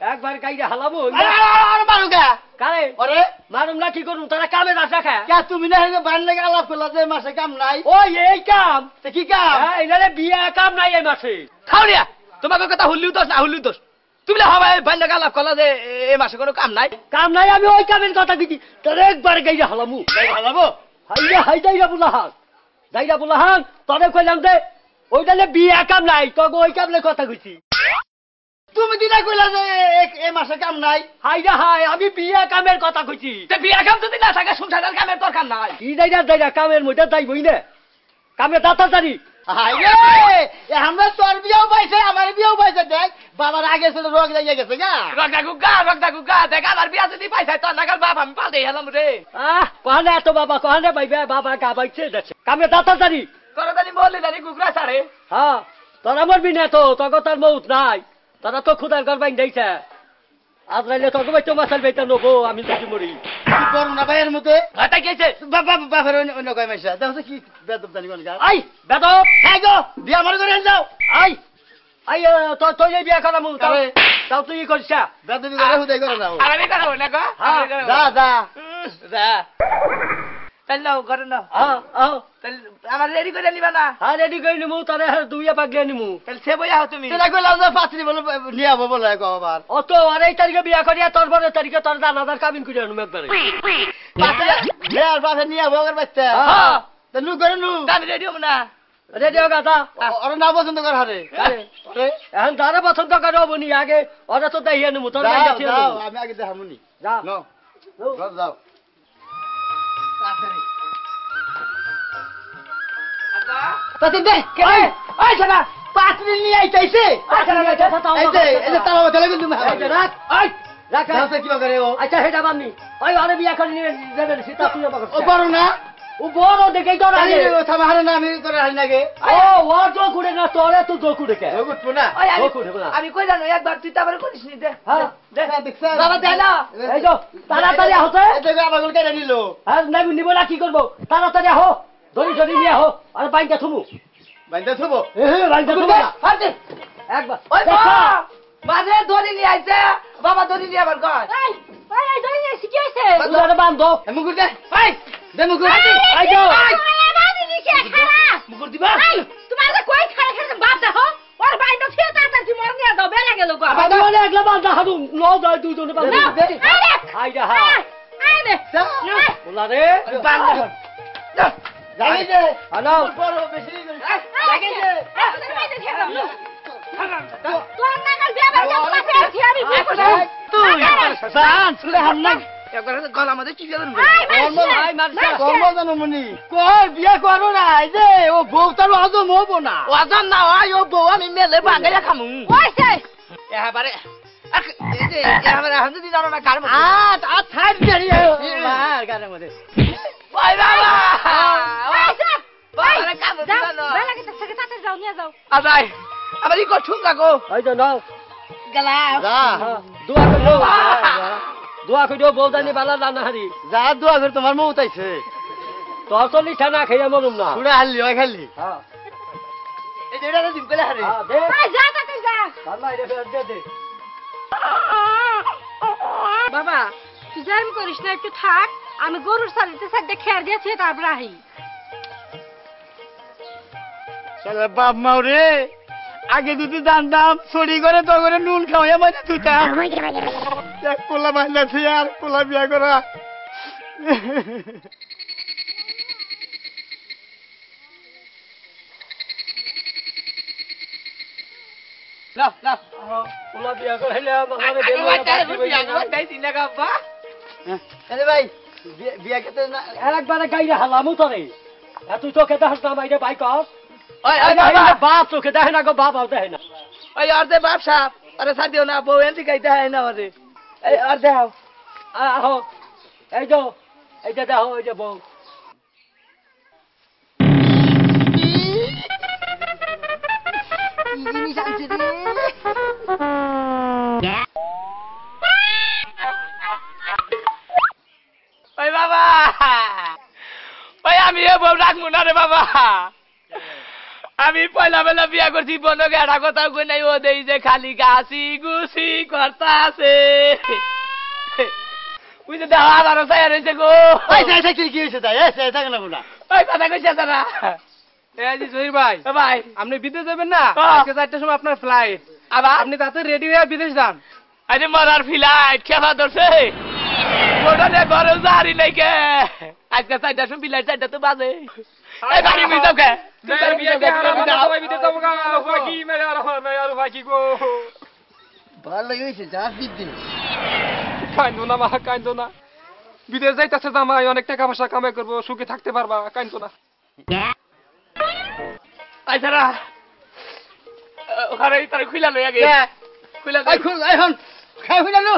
একবার গাইরে হালাবো আরে মারুগা কারে ওরে মারুম না কি করুম তোরা কামে যাস না খা কে তুমি না হেগে বান লাগা আলাপ করলা যে মাসে কাম নাই ওই এই কাম তে কি কাম হ্যাঁ এনারে বিয়া কাম নাই এই মাসে খাওরিয়া তোমাকে কথা হুল্লিউ দোষ না হুল্লিউ দোষ তুমি না হবাই বাইন্দা গালাপ করলা যে এই মাসে কোনো কাম নাই কাম নাই আমি ওই কামের কথা কইছি তোর একবার গাইরে হালামু হালাবো হাইয়া হাই যাইরা বুলাহান তোরে কইলাম যে ওইটালে বিয়া কাম নাই তোকে ওই কামলে কথা কইছি তুমি দিনা কইলা যে এই মাসে কাম নাই হাইরা হাই আমি বিয়া কামের কথা কইছি তে বিয়া কাম যদি না থাকে সংসারের কামের দরকার নাই কি যাইরা কামের মধ্যে যাইবই না কামে দাতা জানি হাই রে এ আমরা তোর বিয়াও পাইছে আমার বিয়াও পাইছে দেখ বাবার আগে ছিল রোগ লাগিয়ে গেছে গা রক্তা গুগা দেখ আমার বিয়া যদি পাইছে তো নাগাল বাপ আমি পাল্টে হেলাম রে কহনে এত কহনে বাইবে বাবা গা বাইছে যাচ্ছে কামে দাতা জানি করদানি বললি জানি গুগরা সারে হ্যাঁ তোরা মরবি না তো তোকে তার মৌত নাই তারা তো খুদার ঘর বাইন দিয়েছে আজ রাইলে তোকে বাইতো মাসাল বেতা নেবো আমি যদি মরি কি করব না ভাইয়ের মতে হাতা কেছে বাবা বাবার অন্য কয় মাইসা দেখো কি বেদব জানি কোন গা আই বেদব হ্যাঁ গো বিয়া আমার করে যাও আই আই তো এই বিয়া করামু তাও তুই ই করিস বেদবি করে হুদাই করে নাও আর আমি করব না গো যা যা যা তাহলে নাও করে নাও তাহলে আমার রেডি করে নিবা না হ্যাঁ রেডি করে নিমু তোরে দুইয়া পাগলে নিমু তাহলে সে বইয়া হও তুমি তোরা কইলাম যে পাত্রী বলে নিয়ে আবো বলে গো আবার অত আর এই তারিখে বিয়া করিয়া তোর 12 তারিখে তোর জানাজার কাবিন করিয়া আনুম একবারে পাত্রী বিয়ার বাসা নিয়ে আবো আর বাচ্চা হ্যাঁ তা নু করে নু আমি রেডি হব না রেডি হোক আদা ওরা না পছন্দ কর হারে ওরে এখন তারা পছন্দ করে হবনি আগে ওরা তো দেখিয়ে নেবো তোর যাও যাও আমি আগে দেখামুনি যা নো যাও পাত্রী দে কে ওই শোনা পাত্রী নিয়ে আইতাইছে এই যে তালা বদলে কিন্তু রাখ রাখ দাও কি করে ও আচ্ছা হেটা বামনি ওই আরে বিয়া করে নিয়ে যাবেন সীতা তুই ও বড় না ও বড় দেখেই তো আরে ও থামারে না আমি করে হারি নাগে ও ও তো কুড়ে না তোরে তুই তো কুড়ে কে ও গুটবো না ও কুড়ে না আমি কই জানো একবার তুই তারপরে করিস নি দে হ্যাঁ দেখছ বাবা দে না এই তো তাড়াতাড়ি হতে এটা আমাগুল কেটে নিল আর নাই নিব না কি করব তাড়াতাড়ি হো ধরি নিয়ে হো আর বাইনটা থুমু বাইন্দা থবো বাইনটা থুমু হাতে একবার ওই বাজে ধরি নি আইছে বাবা ধরি নি আবার কয় এই ধরে নিয়ে কি হইছে তোরে বান্ধো মুগুর দে এই দে মুগুর আই যাও বাদি দিছে খারা মুকুর দিবা তোমার কই খারা বাপ দেখো ওর বাইন্দা ছিল তাড়াতাড়ি মর নিয়ে যাও বেলা গেল গো আবার মানে একলা বান্ধা হাদু নো যায় দুইজনে বান্ধা আই যা হা আইনে বলা রে বান্ধা যাই দে আনো বড় বেশি লাগে যে তোর নাগাল বিয়া বাড়ি তোমাকে আমি তুই জান শুলে হামনা একবার গলা মধ্যে কি জানো কর্ম জানো মনি কই বিয়া করো না এই যে ও বউ তার হজম হবো না ও আজান না ওই ও বউ আমি মেলে বাঙ্গাইয়া খামু ওইছে এবারে এই যে এবারে হামদি দিন না কার মধ্যে আ ছাড় দেরি আর গানের মধ্যে ওই বাবা ওইছে বাবা কাম দিন না বেলা গেছে থেকে তাড়াতাড়ি যাও নিয়ে যাও আজাই আবার ই করছুম লাগো এই তো নাও গলা যা দোয়া কইরো বউদানি বালা না হারি যা দোয়া করে তোমার মৌ তাইছে তোর তো লিখা না খাইয়া মরুম না পুরা হাল্লি ওই খালি হ্যাঁ এই যে এটা দিন কইলে হারে দে যা তাড়াতাড়ি যা আল্লাহ রে দে বাবা তুই জার্ম করিস না একটু থাক আমি গরুর সালিতে সাইডে খেয়ার দিয়েছি তারপর আহি শালা বাপ মাও রে আগে যদি জানতাম ছড়ি করে তো করে নুন খাওয়া মানে তুইতাম এক কোলা বাঁধলাছে আর কোলা বিয়া করা না না ওলা বিয়া করাইলে আমারে আগে বাচ্চারে বিয়া করে দেই দিন লাগা বা আরে ভাই বিয়া খেতে না একবারে গাইরে হালামু তোরে তুই চোখে দেখাস না মাইরে বাইক ওই ওই বাবা বাবা বাপ চোখে দেখে না গো বাপ দেখে না ওই আর দে বাপ সাহেব আরে সাদিও না বউ এন্টি গাইতে হয় না ওরে এই আর দেও আহো এই যে এইটা দেখো এই যে বউ ওই বাবা ওই আমি এ বউ রাখবো না রে বাবা আমি পয়লা বেলা বিয়া করছি বনো গেড়া কথা কই নাই ও দেই যে খালি গাছি গুছি করতা আছে ওই যে দাও আবারও চাই রইছে গো ওই সাইসা কি হইছে তাই এ সাইসা কেন না ওই কথা কইছে না এই যে জহির ভাই ভাই আপনি বিদেশ যাবেন না হ্যাঁ। আজকে 4টার সময় আপনার ফ্লাইট আবার আপনি তাতে রেডি হয়ে বিদেশ যান আরে মরার ফ্লাইট খেলা ধরছে ওটাতে ঘরে জারি নাই কে আজকে 4টার সময় ফ্লাইট 4টা তো বাজে এই বাড়ি মিল দাও কে ভালো হইছে যা বিদ্যে কান্দো না মা কান্দো না বিদেশ যাইতেছে জামাই অনেক টাকা পয়সা কামাই করবো সুখে থাকতে পারবা কান্দো না আইছারা ওখানে তার খুইলা লই আগে খুইলা এই খুল এখন খাই হইলো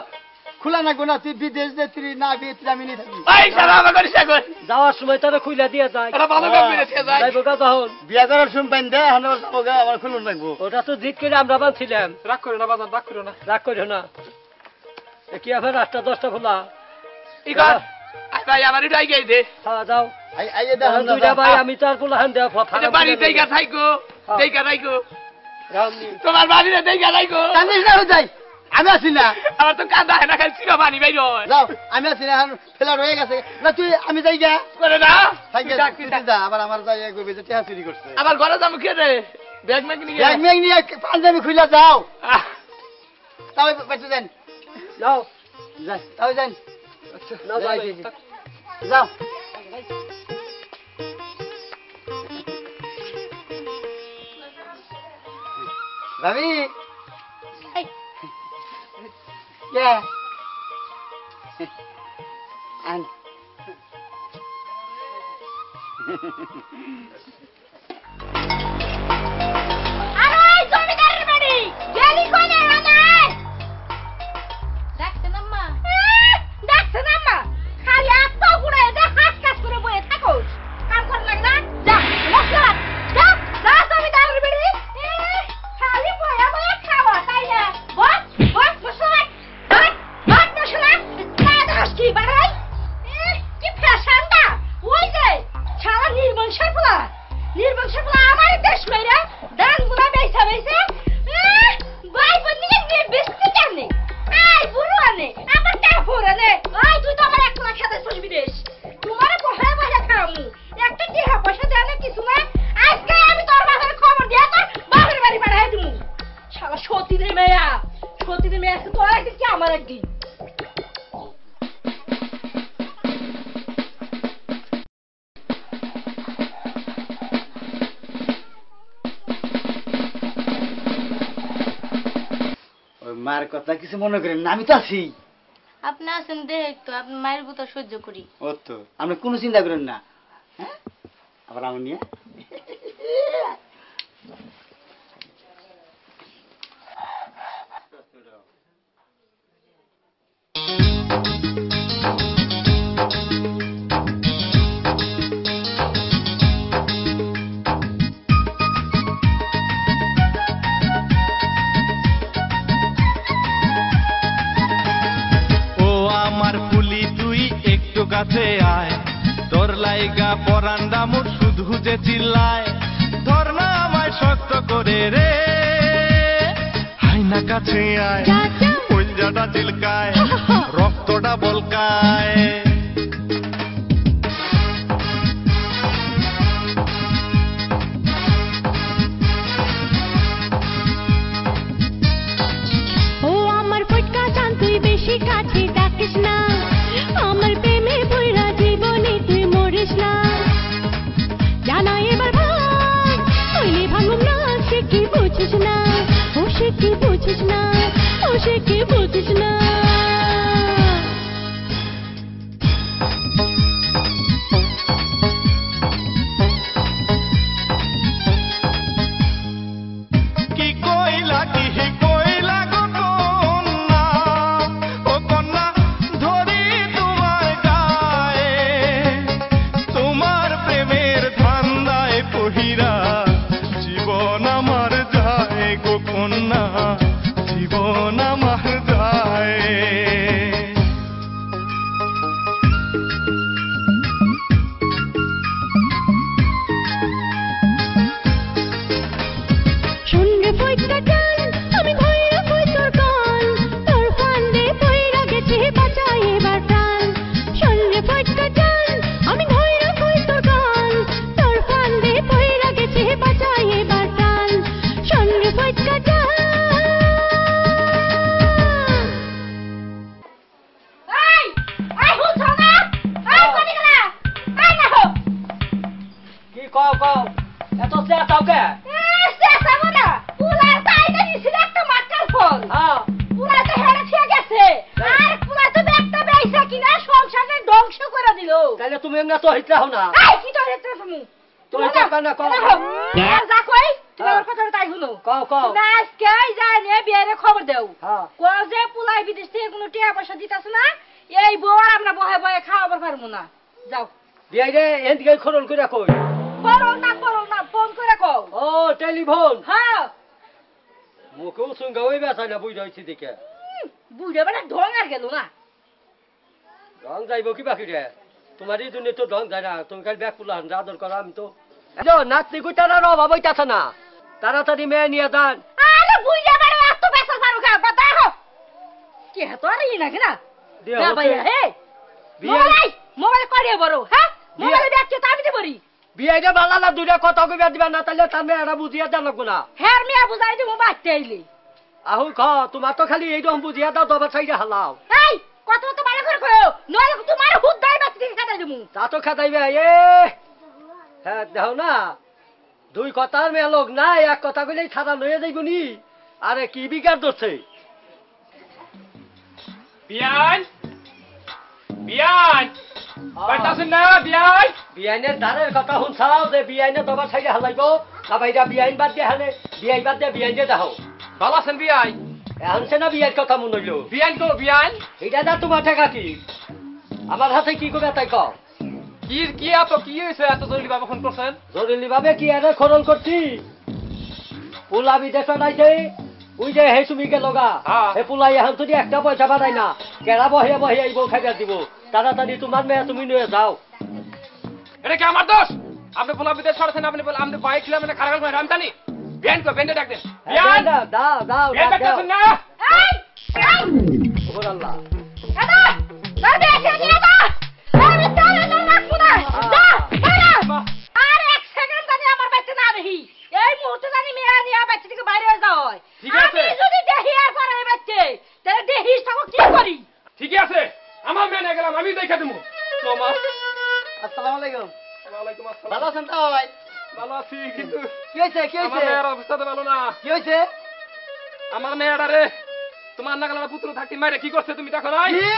খোলা না গোনা তুই বিদেশ দে তুই না বিয়ে আমি নি থাকি এই সারা আমার করিস এখন যাওয়ার সময় তারা খুইলা দিয়ে যায় এটা ভালো কাম করেছে যায় যাইবো গা তখন বিয়া করার শুন পাইন দে এখন যাবো আমার খুলুন লাগবো ওটা তো জিত করে আমরা বানছিলাম রাগ করো না বাজান রাগ করো না রাগ করিও না কি আবার 8টা 10টা খোলা ইগর ভাই আমার এটাই গই দে হ্যাঁ যাও আই দে এখন দুইটা ভাই আমি তার পোলা হান দেয়া এটা বাড়ি দেইগা থাইকো দেইগা রাইকো রামনি তোমার বাড়িতে দেইগা রাইকো কান্দিস না যাই আমি আছি না আমার তো কান্দা হয় না খালি চিরা পানি বাইর হয় যাও আমি আছি না এখন ফেলা রয়ে গেছে না তুই আমি যাই গা করে না তুই যা আবার আমার যাই কইবে যে টিয়া চুরি করছে আবার ঘরে যাবো কে রে ব্যাগ ম্যাগ নিয়ে ব্যাগ ম্যাগ নিয়ে পাঞ্জাবি খুলে যাও তাও বেঁচে যান যাও যাই তাও যান নাও যাই যাও ভাবি কে আন আরে জমিদারের বাড়ি গেলি কোনে আমার ডাকছেন আম্মা ডাকছেন আম্মা খালি আত্মা গুড়ে দে হাত কাজ করে বয়ে থাকোস কাম কর লাগে না যা মশলা যা যা জমিদারের বাড়ি খালি বয়া বয়া খাওয়া তাই না বস বস মশলা বস মশলা না দাস কি বাড়াই কি ফ্যাশনটা ওই যে ছাড়া নির্বংশের পোলা আমার দেশ মেরা দান গুলা বেইসা বেইসা ভাই বন্ধু নিয়ে বেশি কেনে আই বুড়ো আনে আমার টা ফোরানে ওই তুই তো আমার এক লাখ খেতে চলবি দেশ তোমার বহে বহে খামু একটা টিহা পয়সা দেয় না কিছু না আজকে আমি তোর বাবার খবর দিয়া তোর বাবার বাড়ি পাঠাই দিমু শালা সতীনের মেয়া আজকে তোর একদিন কি আমার একদিন মার কথা কিছু মনে করেন না আমি তো আছি আপনি আছেন দেখ তো আপনি মায়ের বুতা সহ্য করি ও তো আপনি কোনো চিন্তা করেন না হ্যাঁ আবার আমি নিয়ে কাছে আয় তোর লাইগা পরান্ডা মোর শুধু যে চিল্লায় ধর না আমায় শক্ত করে রে হাইনা কাছে আয় পঞ্জাটা চিলকায় রক্তটা বলকায় ও আমার ফটকা চান তুই বেশি কাছে ডাকিস না আমার প্রেমে বইরা জীবনে তুই মরিস না জানা এবার ভাই হইলে ভাঙুম না সে কি বুঝিস না ও সে কি বুঝিস না ও সে কি বুঝিস না তাহলে তুমি এমনি তো হইতে হও না এই কি তো রেতে তুমি তুমি টাকা না কও আর যা কই তুমি আমার কথা তাই শুনো কও কও না আজকে যাই নিয়ে বিয়ের খবর দেও হ্যাঁ কো যে পুলাই বিদেশ থেকে কোনো টাকা পয়সা দিতাছ না এই বউ আর আমরা বহে বহে খাওয়াবার পারবো না যাও বিয়াই রে এদিকে খরল করে কই করো না ফোন করে কও ও টেলিফোন হ্যাঁ মুখেও সঙ্গে ওই বেসায় না বুঝা হয়েছি দেখে বুঝে বেটা ঢং আর গেল না ঢং যাইব কি বাকি রে তোমার এই দুনিয়া তো ঢং যায় না তুমি খালি ব্যাগ পুলা আদর করো আমি তো নাচতে কুইটার অভাব হইতাছে না তাড়াতাড়ি মেয়ে নিয়ে যান আরে বুঝে বেটা এত বেসা পারো কা বাতা হো কি হতো আর ই নাকি না না ভাইয়া হে মোবাইল করে বড় হ্যাঁ মোবাইল দেখছো তা আমি দি বলি বিয়াইটা বালা না দুইটা কথা কইবা দিবা না তাহলে তার মেয়েরা বুঝিয়া দেন লাগবো না হ্যাঁ মিয়া বুঝাই দিমু বাচ্চা আইলি আহু খ তোমার তো খালি এইরকম বুঝিয়া দাও তোমার সাইডে হালাও এই কথা তো ভালো করে কও নইলে তোমার হুদ্দাই বাচ্চা দিকে কাটাই দিমু তা তো খাতাইবে এ হ্যাঁ দেখো না দুই কথার মেয়ে লোক নাই এক কথা কইলেই ছাড়া লইয়া যাইব নি আরে কি বিকার ধরছে বিয়ান বিয়ান পারতাছেন না বিয়ান বিয়াইনের দ্বারের কথা শুনছাও যে বিয়াইনে তোমার সাইডে হালাইব না ভাইরা বিয়াইন বাদ দিয়ে হালে বিয়াই বাদ দিয়ে বিয়াইন দিয়ে দেখো ভালো আছেন বিয়াই এখনছে না বিয়ার কথা মনে হইল বিয়ান তো বিয়ান এটা না তোমার টাকা কি আমার হাতে কি করবে তাই কও কি কি এত কি হয়েছে এত জরুরি ভাবে ফোন করছেন জরুরি ভাবে কি আরে খরল করছি পোলা বিদেশ নাইছে ওই যে হে তুমি কে লগা হে পোলাই এখন যদি একটা পয়সা বাড়াই না কেরা বহিয়া বহিয়া আইব খাইয়া দিব তাড়াতাড়ি তোমার মেয়ে তুমি নিয়ে যাও এটা কি আমার দোষ আপনি পোলা বিদেশ সরাছেন আপনি বাইক খিলাম না খারাপ করে আমি জানি বিয়ান কো বেন্ডে ডাক দেন বিয়ান দাও দাও বিয়ান ডাকতেছেন না এই সুবহানাল্লাহ এটা দাদা এসে দাদা আমি তারে না রাখবো না যা আর এক সেকেন্ড জানি আমার বাচ্চা না দেখি এই মুহূর্তে জানি মেয়ে নিয়ে বাচ্চা থেকে বাইরে হয়ে যাও ঠিক আছে আমি যদি দেখি আর পরে বাচ্চা তাহলে দেখিস তাও কি করি ঠিক আছে আমার মেয়ে নিয়ে গেলাম আমি দেখে দেবো তোমার আসসালামু আলাইকুম ওয়ালাইকুম আসসালাম ভালো আছেন তো ভাই ভালো আছি কিন্তু কি হয়েছে আমার মেয়ের অবস্থা তো ভালো না কি হয়েছে আমার মেয়েটা রে তোমার নাগালা পুত্র থাকতে মাইরে কি করছে তুমি দেখো নাই কি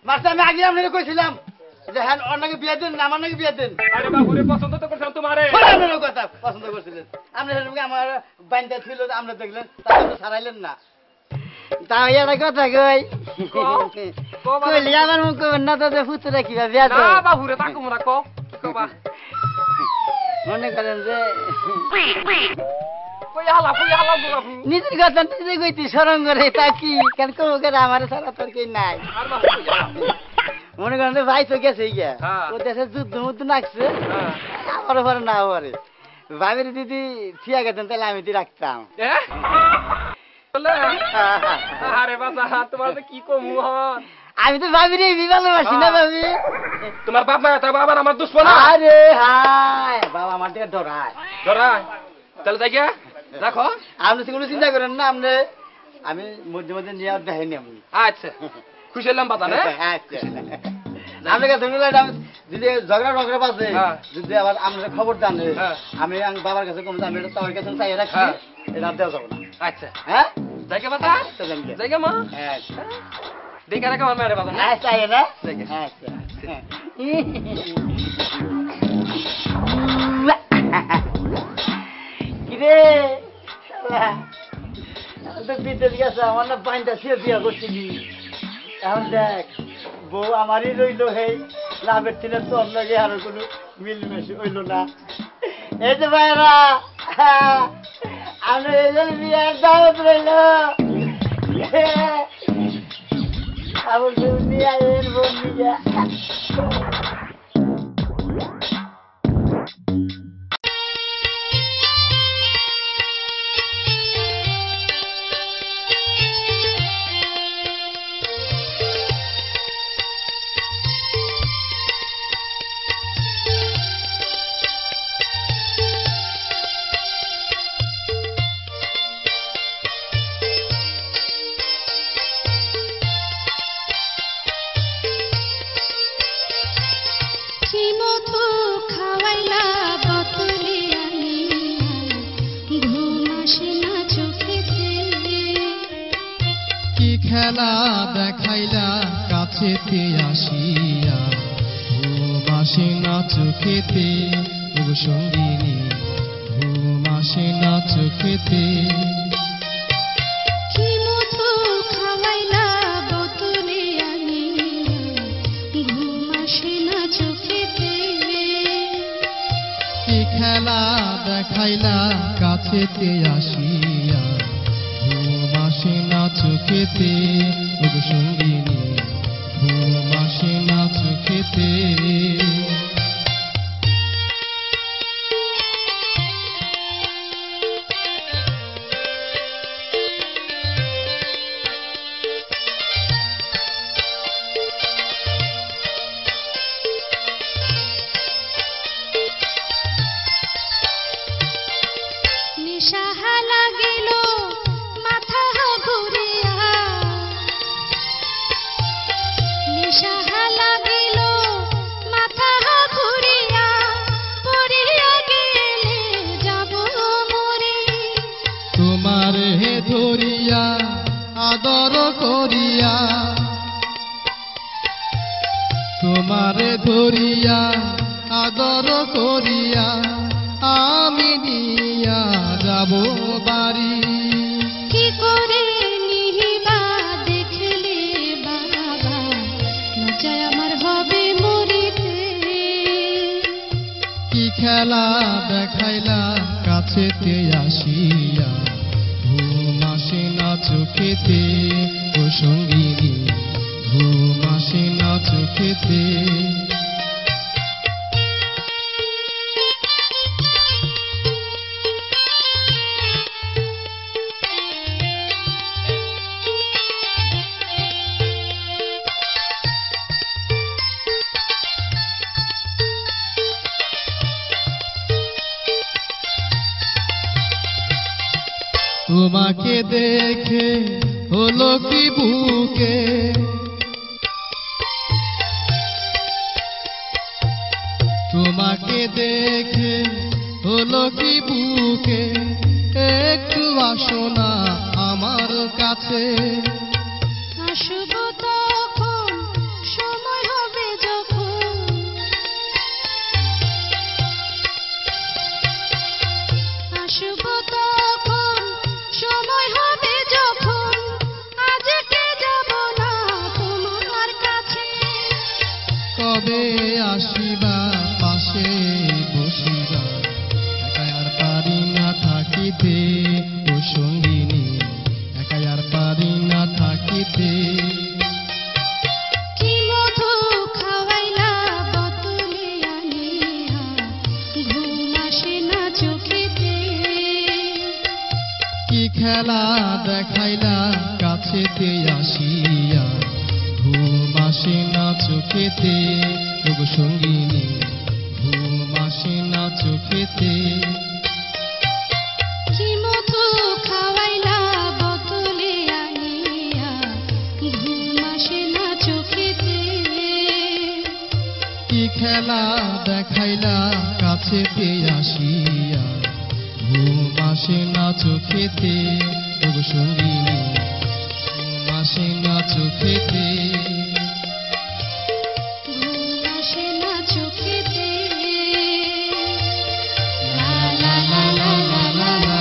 মাস্টার আমি আগে আপনাকে কইছিলাম যে হ্যাঁ ওর নাকি বিয়ে দেন আমার নাকি বিয়ে দেন আরে বাবুরে পছন্দ তো করছিলাম তোমারে আপনার কথা পছন্দ করছিলেন আপনি সেরকম আমার বাইন্দা ছিল আমরা দেখলেন তাই আপনি ছাড়াইলেন না তাও একটা কথা কই কইলি আমার মুখ না তো ফুতুরা কিবা বিয়া না বাবুরে তাকো মোরা কো কবা মনে করেন যে কই হালা বাবু নিজের কথা নিজে কইতি শরম করে তা কি কেন কমো করে আমার সারা তোর কি নাই আর বাবু কই হালা মনে করেন যে ভাই তো গেছে গিয়া হ্যাঁ। ও দেশে যুদ্ধ মুদ্ধ নাকছে হ্যাঁ। আমার পরে না পরে ভাবির দিদি থিয়া গেতেন তাহলে আমি দি রাখতাম এ বলে আরে বাবা তোমার তো কি কম হন আমি তো ভাবির ভালোবাসি না ভাবি তোমার বাপ মা তা বাবা আমার দুশ্মন আরে হাই বাবা আমার দিকে ডরায় ধরা তাহলে যাই গিয়া রাখো আপনি কোনো চিন্তা করেন না আপনি আমি মধ্যে মধ্যে নিয়ে দেখেনি আমি আচ্ছা খুশি হলাম বাবা না আচ্ছা আপনার কাছে যদি ঝগড়া টগড়া বাজে যদি আবার আপনার খবর দেন আমি বাবার কাছে কম আমি তার কাছে চাই রাখি এটা দেওয়া যাবো না আচ্ছা হ্যাঁ জায়গা বাবা জায়গা মা আচ্ছা দেখে রাখো আমার মেয়ের বাবা না আচ্ছা না আচ্ছা কিরে তো বিদেশ গেছে আমার না পানিটা শেষ দিয়া করছিলি এখন দেখ বউ আমারই রইল হেই লাভের ছিল তোর লাগে আর কোনো মিলমেশ হইল না এই যে ভাইরা আমরা এই বিয়ার দাওয়াত রইল আবার নিয়ে আয়ের বোন নিয়ে খেলা দেখাইলা কাছেতে আসিয়া আসে না চোখেতে ওগো সঙ্গিনী, ঘুম আসে না চোখেতে। কি মধু খাওয়াইলা বোতলে আনিয়া, ঘুম আসে না চোখেতে। কি খেলা দেখাইলা কাছেতে আসিয়া, ঘুম আসে না চোখেতে ওগো সঙ্গিনী, ঘুম আসে না চোখেতে। নিশাহা লাগিল মাথা ঘুরিয়া, নিশাহা লাগিল মাথা ঘুরিয়া, পড়িয়া গেলে যাব মরে। তোমার হে ধরিয়া আদর করিয়া, তোমারে ধরিয়া আদর করিয়া, আমি নিয়া যাব বাড়ি। কি করে নিহিবা দেখলে বাবা, লজ্জায় আমার হবে মরিতে। কি খেলা দেখাইলা কাছেতে আসিয়া, ঘুম আসে না চোখেতে ও সঙ্গিনী, ঘুম আসে না চোখেতে। তোমাকে দেখে হলো কি বুকে, তোমাকে দেখে হলো কি বুকে, একটু আসো না আমার কাছে। আসব তখন সময় হবে যখন, আসব তখন সময় হবে যখন, আজকে যাব না তোমার কাছে। কবে আসিবা পাশে বসিবা, একা আর পারি না থাকিতে ও সঙ্গিনী, একা আর পারি না থাকিতে। কি মধু খাওয়াইলা বোতলে আনিয়া, ঘুম আসে না চোখেতে। কি খেলা দেখাইলা কাছেতে আসিয়া, ঘুম আসে না চোখেতে ওগো সঙ্গিনী, ঘুম আসে না চোখেতে। কি মধু খাওয়াইলা বোতলে আনিয়া, ঘুম আসে না চোখেতে। কি খেলা দেখাইলা কাছেতে আসিয়া, ঘুম আসে না চোখেতে ওগো সঙ্গিনী, ঘুম আসে না চোখেতে। ঘুম আসে না চোখেতে। লা লা লা লা লা লা লা।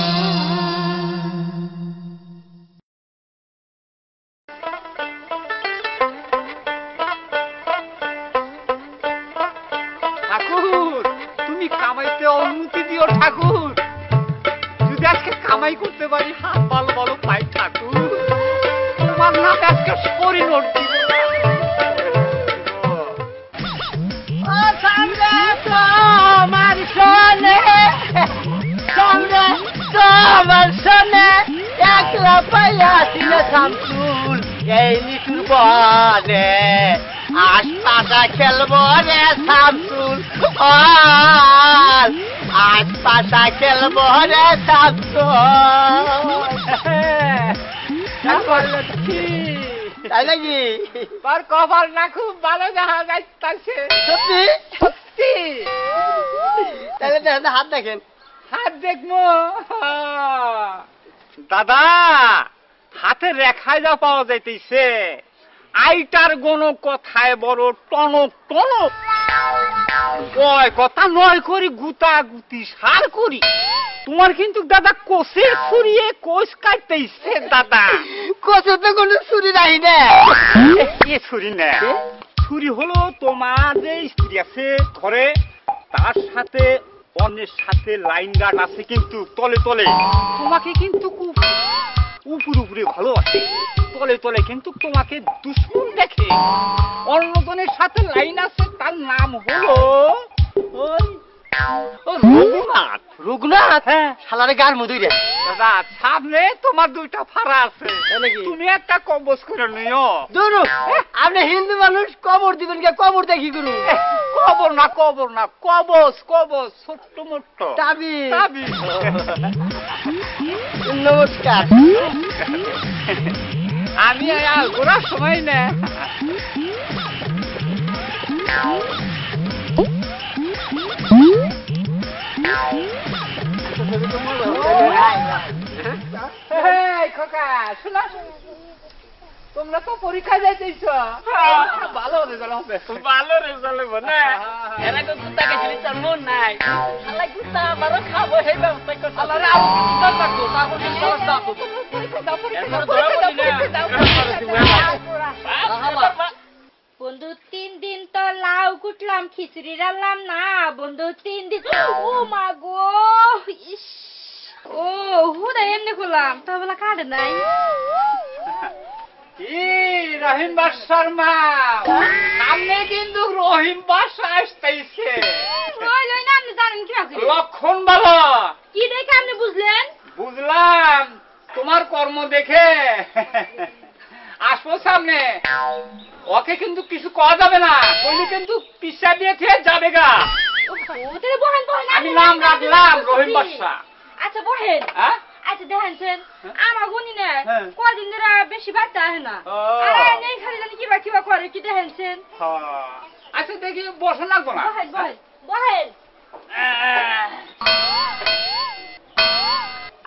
ঠাকুর, তুমি কামাইতে অনুমতি দিও ঠাকুর। যদি আজকে কামাই করতে পারি, হাত পাল বলো পাই ঠাকুর, তোমার নাম আজকে সরি নোট দিব। তোমার শোনে, তোমার শোনে, একলা পাইয়া ছিল শামসুল এই নিচুর বনে। আজ পাতা খেলবো রে শামসুল, আজ পাতা খেলবো রে শামসুল। তাই নাকি? তোর কপাল না খুব ভালো দেখা যাইতাছে। সত্যি সত্যি। তাহলে দেখেন, হাত দেখেন। হাত দেখবো। দাদা, হাতের রেখায় যা পাওয়া যাইতেছে, আইটার গণ কথায় বড় টনক টনক, কয় কথা নয় করি গুতা গুতি সার করি। তোমার কিন্তু দাদা কোষের ছুরিয়ে কোষ কাটতে ইচ্ছে দাদা। কোষে তো কোনো ছুরি নাই না। এ ছুরি না, ছুরি হলো তোমার যে স্ত্রী আছে ঘরে, তার সাথে অন্যের সাথে লাইন গার্ড আছে কিন্তু তলে তলে তোমাকে কিন্তু উপরে উপরে ভালোবাসে, তলে তলে কিন্তু তোমাকে দুশ্মন দেখে। অন্যজনের সাথে লাইন আছে, তার নাম হলো ওই রঘুনাথ। রঘুনাথ? হ্যাঁ। শালারে গার মধুই রে। দাদা সামনে তোমার দুইটা ফাড়া আছে, তুমি একটা কবজ করে নিও। দূর, আপনি হিন্দু মানুষ, কবর দিবেন কে? কবর দেখি করু। কবর না কবর না, কবজ কবজ, ছোট্ট মোট্ট তাবিজ। তাবিজ। নমস্কার। আমি ঘোরার সময় না। তোমরা তো পরীক্ষা যাইতেছ, ভালো রেজাল্ট হবে। ভালো রেজাল্ট হবে না? এরা তো গুতা গেছিলি, তার মন নাই। শালা গুতা আবারও খাবো, সেই ব্যবস্থা করতে। শালারে আরো গুতা থাকতো, তারপর কিন্তু ব্যবস্থা হতো। পরীক্ষা দাও, পরীক্ষা দাও। বন্ধু 3 দিন তো লাউ কুটলাম, খিচুড়ি রান্নাম না বন্ধু। 3 দিন, ও মা গো, ইস, ও হুদা এমনি করলাম, তো বলা কাটে নাই। কি রহিম বাদশার মা, সামনে কিন্তু রহিম বাদশা আসতেইছে। ওই লই না, আপনি জানেন কি আছে? লক্ষণ ভালো। কি দেখে আপনি বুঝলেন? বুঝলাম তোমার কর্ম দেখে। আসবো সামনে, ওকে কিন্তু কিছু করা যাবে না, কইলে কিন্তু পিছা দিয়েছে যাবে গা। ওদের বহেন বহেন, আমি নাম রাখলাম রহিম বাদশা। আচ্ছা বহেন। হ্যাঁ আচ্ছা দেখেন আমার গুনি না হ্যাঁ। কদিন ধরে বেশি বাচ্চা আসে না। ও। আরে নেই খালি জানি কিবা কিবা করে, কি দেখেন? আচ্ছা দেখি বসে লাগবো না। বহেন বহেন বহেন।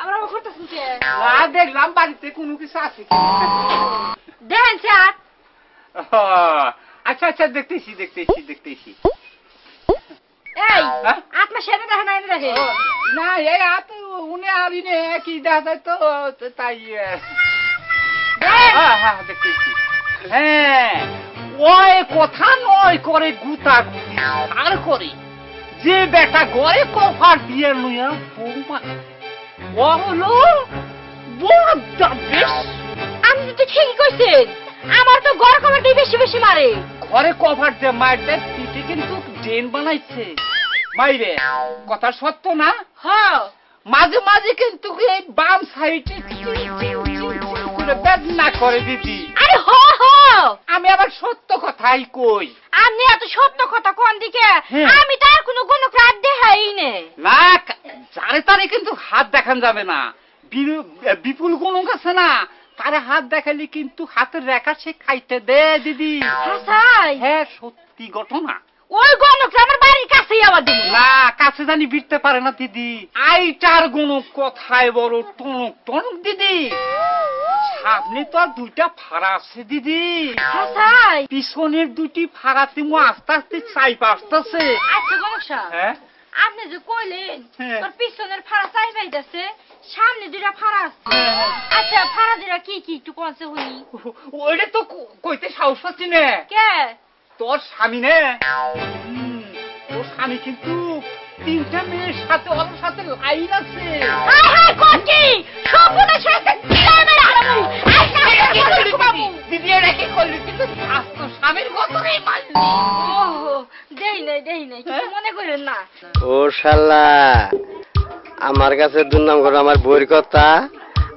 আমরা করতেছেন কি? দেখলাম বাড়িতে কোনো কিছু আছে কি। দেখেন স্যার। আচ্ছা আচ্ছা দেখতেছি দেখতেছি দেখতেছি। এই হ্যাঁ? আপনার সাথে দেখেন না, এনে দেখেন। না এই হাত উনি আর ইনে কি দেখা যায় তো তাই। হ্যাঁ দেখতেছি। হ্যাঁ ওই কথা নয় করে গুতা গুতি আর করে, যে বেটা ঘরে কফার দিয়ে লইয়া বৌমা, ও হলো বড় বেশ। আপনি তো ঠিকই কইছেন, আমার তো গড় কমাটি বেশি বেশি মারে। ঘরে কভার দিয়ে মারতে পিঠে কিন্তু ড্রেন বানাইছে মাইরে। কথা সত্য না? হ্যাঁ মাঝে মাঝে কিন্তু এই বাম সাইডে বেদনা করে দিদি। আরে হ হ, আমি আবার সত্য কথাই কই। আপনি এত সত্য কথা কোন দিকে? হ্যাঁ। আমি তার কোনো রাত দেখাই নে। না যারে তারে কিন্তু হাত দেখান যাবে না। বিপুল গণক আছে না, তারে হাত দেখালে কিন্তু হাতের রেখা সে খাইতে দে দিদি। হাসাই, হ্যাঁ সত্যি ঘটনা। ওই গণক আমার বাড়ির কাছেই আবার দিন না কাছে জানি বিরতে পারে না দিদি। আইটার গণক কথায় বড় টনক টনক দিদি। সামনে তো আর দুইটা ফাড়া আছে দিদি। হাসাই, পিছনের দুটি ফাড়াতে মো আস্তে আস্তে চাইপা আসতেছে। আচ্ছা গণক সাহেব, হ্যাঁ আপনি যে কইলেন হ্যাঁ। তোর পিছনের ফাড়া চাই পাইতেছে, সামনে দুইটা ফাড়া আছে। আচ্ছা ফাড়া দুইটা কি কি একটু কনসে হই? ওইটা তো কইতে সাহস পাচ্ছি না। কে? তোর স্বামী নে, তোর স্বামী কিন্তু 3টা মেয়ের সাথে ওর সাথে লাইন আছে। হাই হাই কোটি সবটা ছেড়ে দিলাই মেরে আরামু। আচ্ছা কি করলি বাবু? দিদি এটা কি করলি? কিন্তু আস্ত স্বামীর গতরেই মারলি। ওহো দেই নাই কিছু মনে করেন না। ও শালা, আমার কাছে দুর্নাম করো আমার বইয়ের কথা,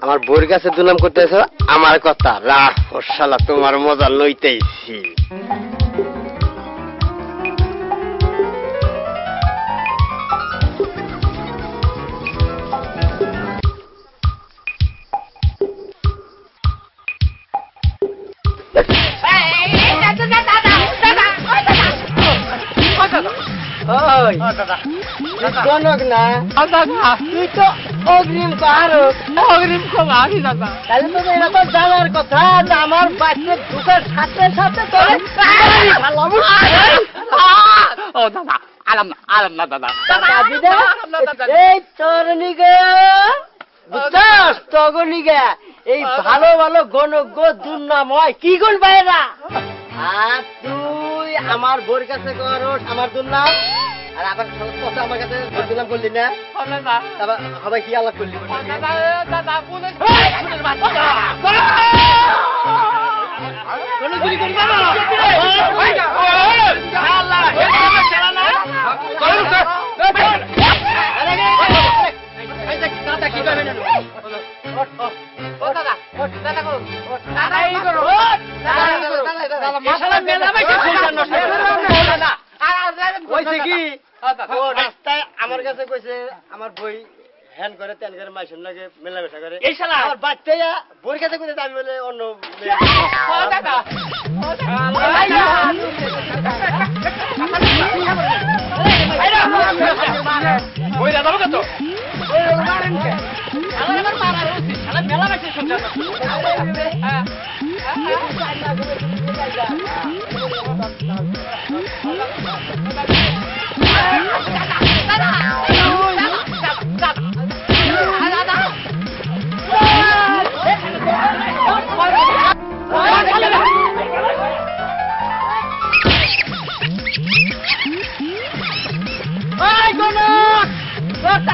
আমার বইয়ের কাছে দুর্নাম করতেছ আমার কথা। রাখ ও শালা, তোমার মজা লইতেইছি। গণক না, তুই তো অগ্রিম কারো অগ্রিম ক্ষমা আমি দাদা তাহলে তো এটা তো জানার কথা যে আমার বাচ্চা ঢুকার সাথে সাথে তোরে ও দাদা আলাম না দাদা এই তরনিগা বুঝছস তগনিগা এই ভালো ভালো গণজ্ঞ দুর্নাময় কি গুণ বাইরা আর তুই আমার বোর কাছে করস আমার দুর্নাম আর আবার কথা আমার কাছে দুর্নাম করলি না তারপর সবাই কি আলাপ করলি গণগুলি করি আমার কাছে কইছে আমার বই হ্যান করে তেন করে মাইসের লাগে মেলামেশা করে আমার বাচ্চা বইয়ের কাছে কইছে আমি বলে অন্য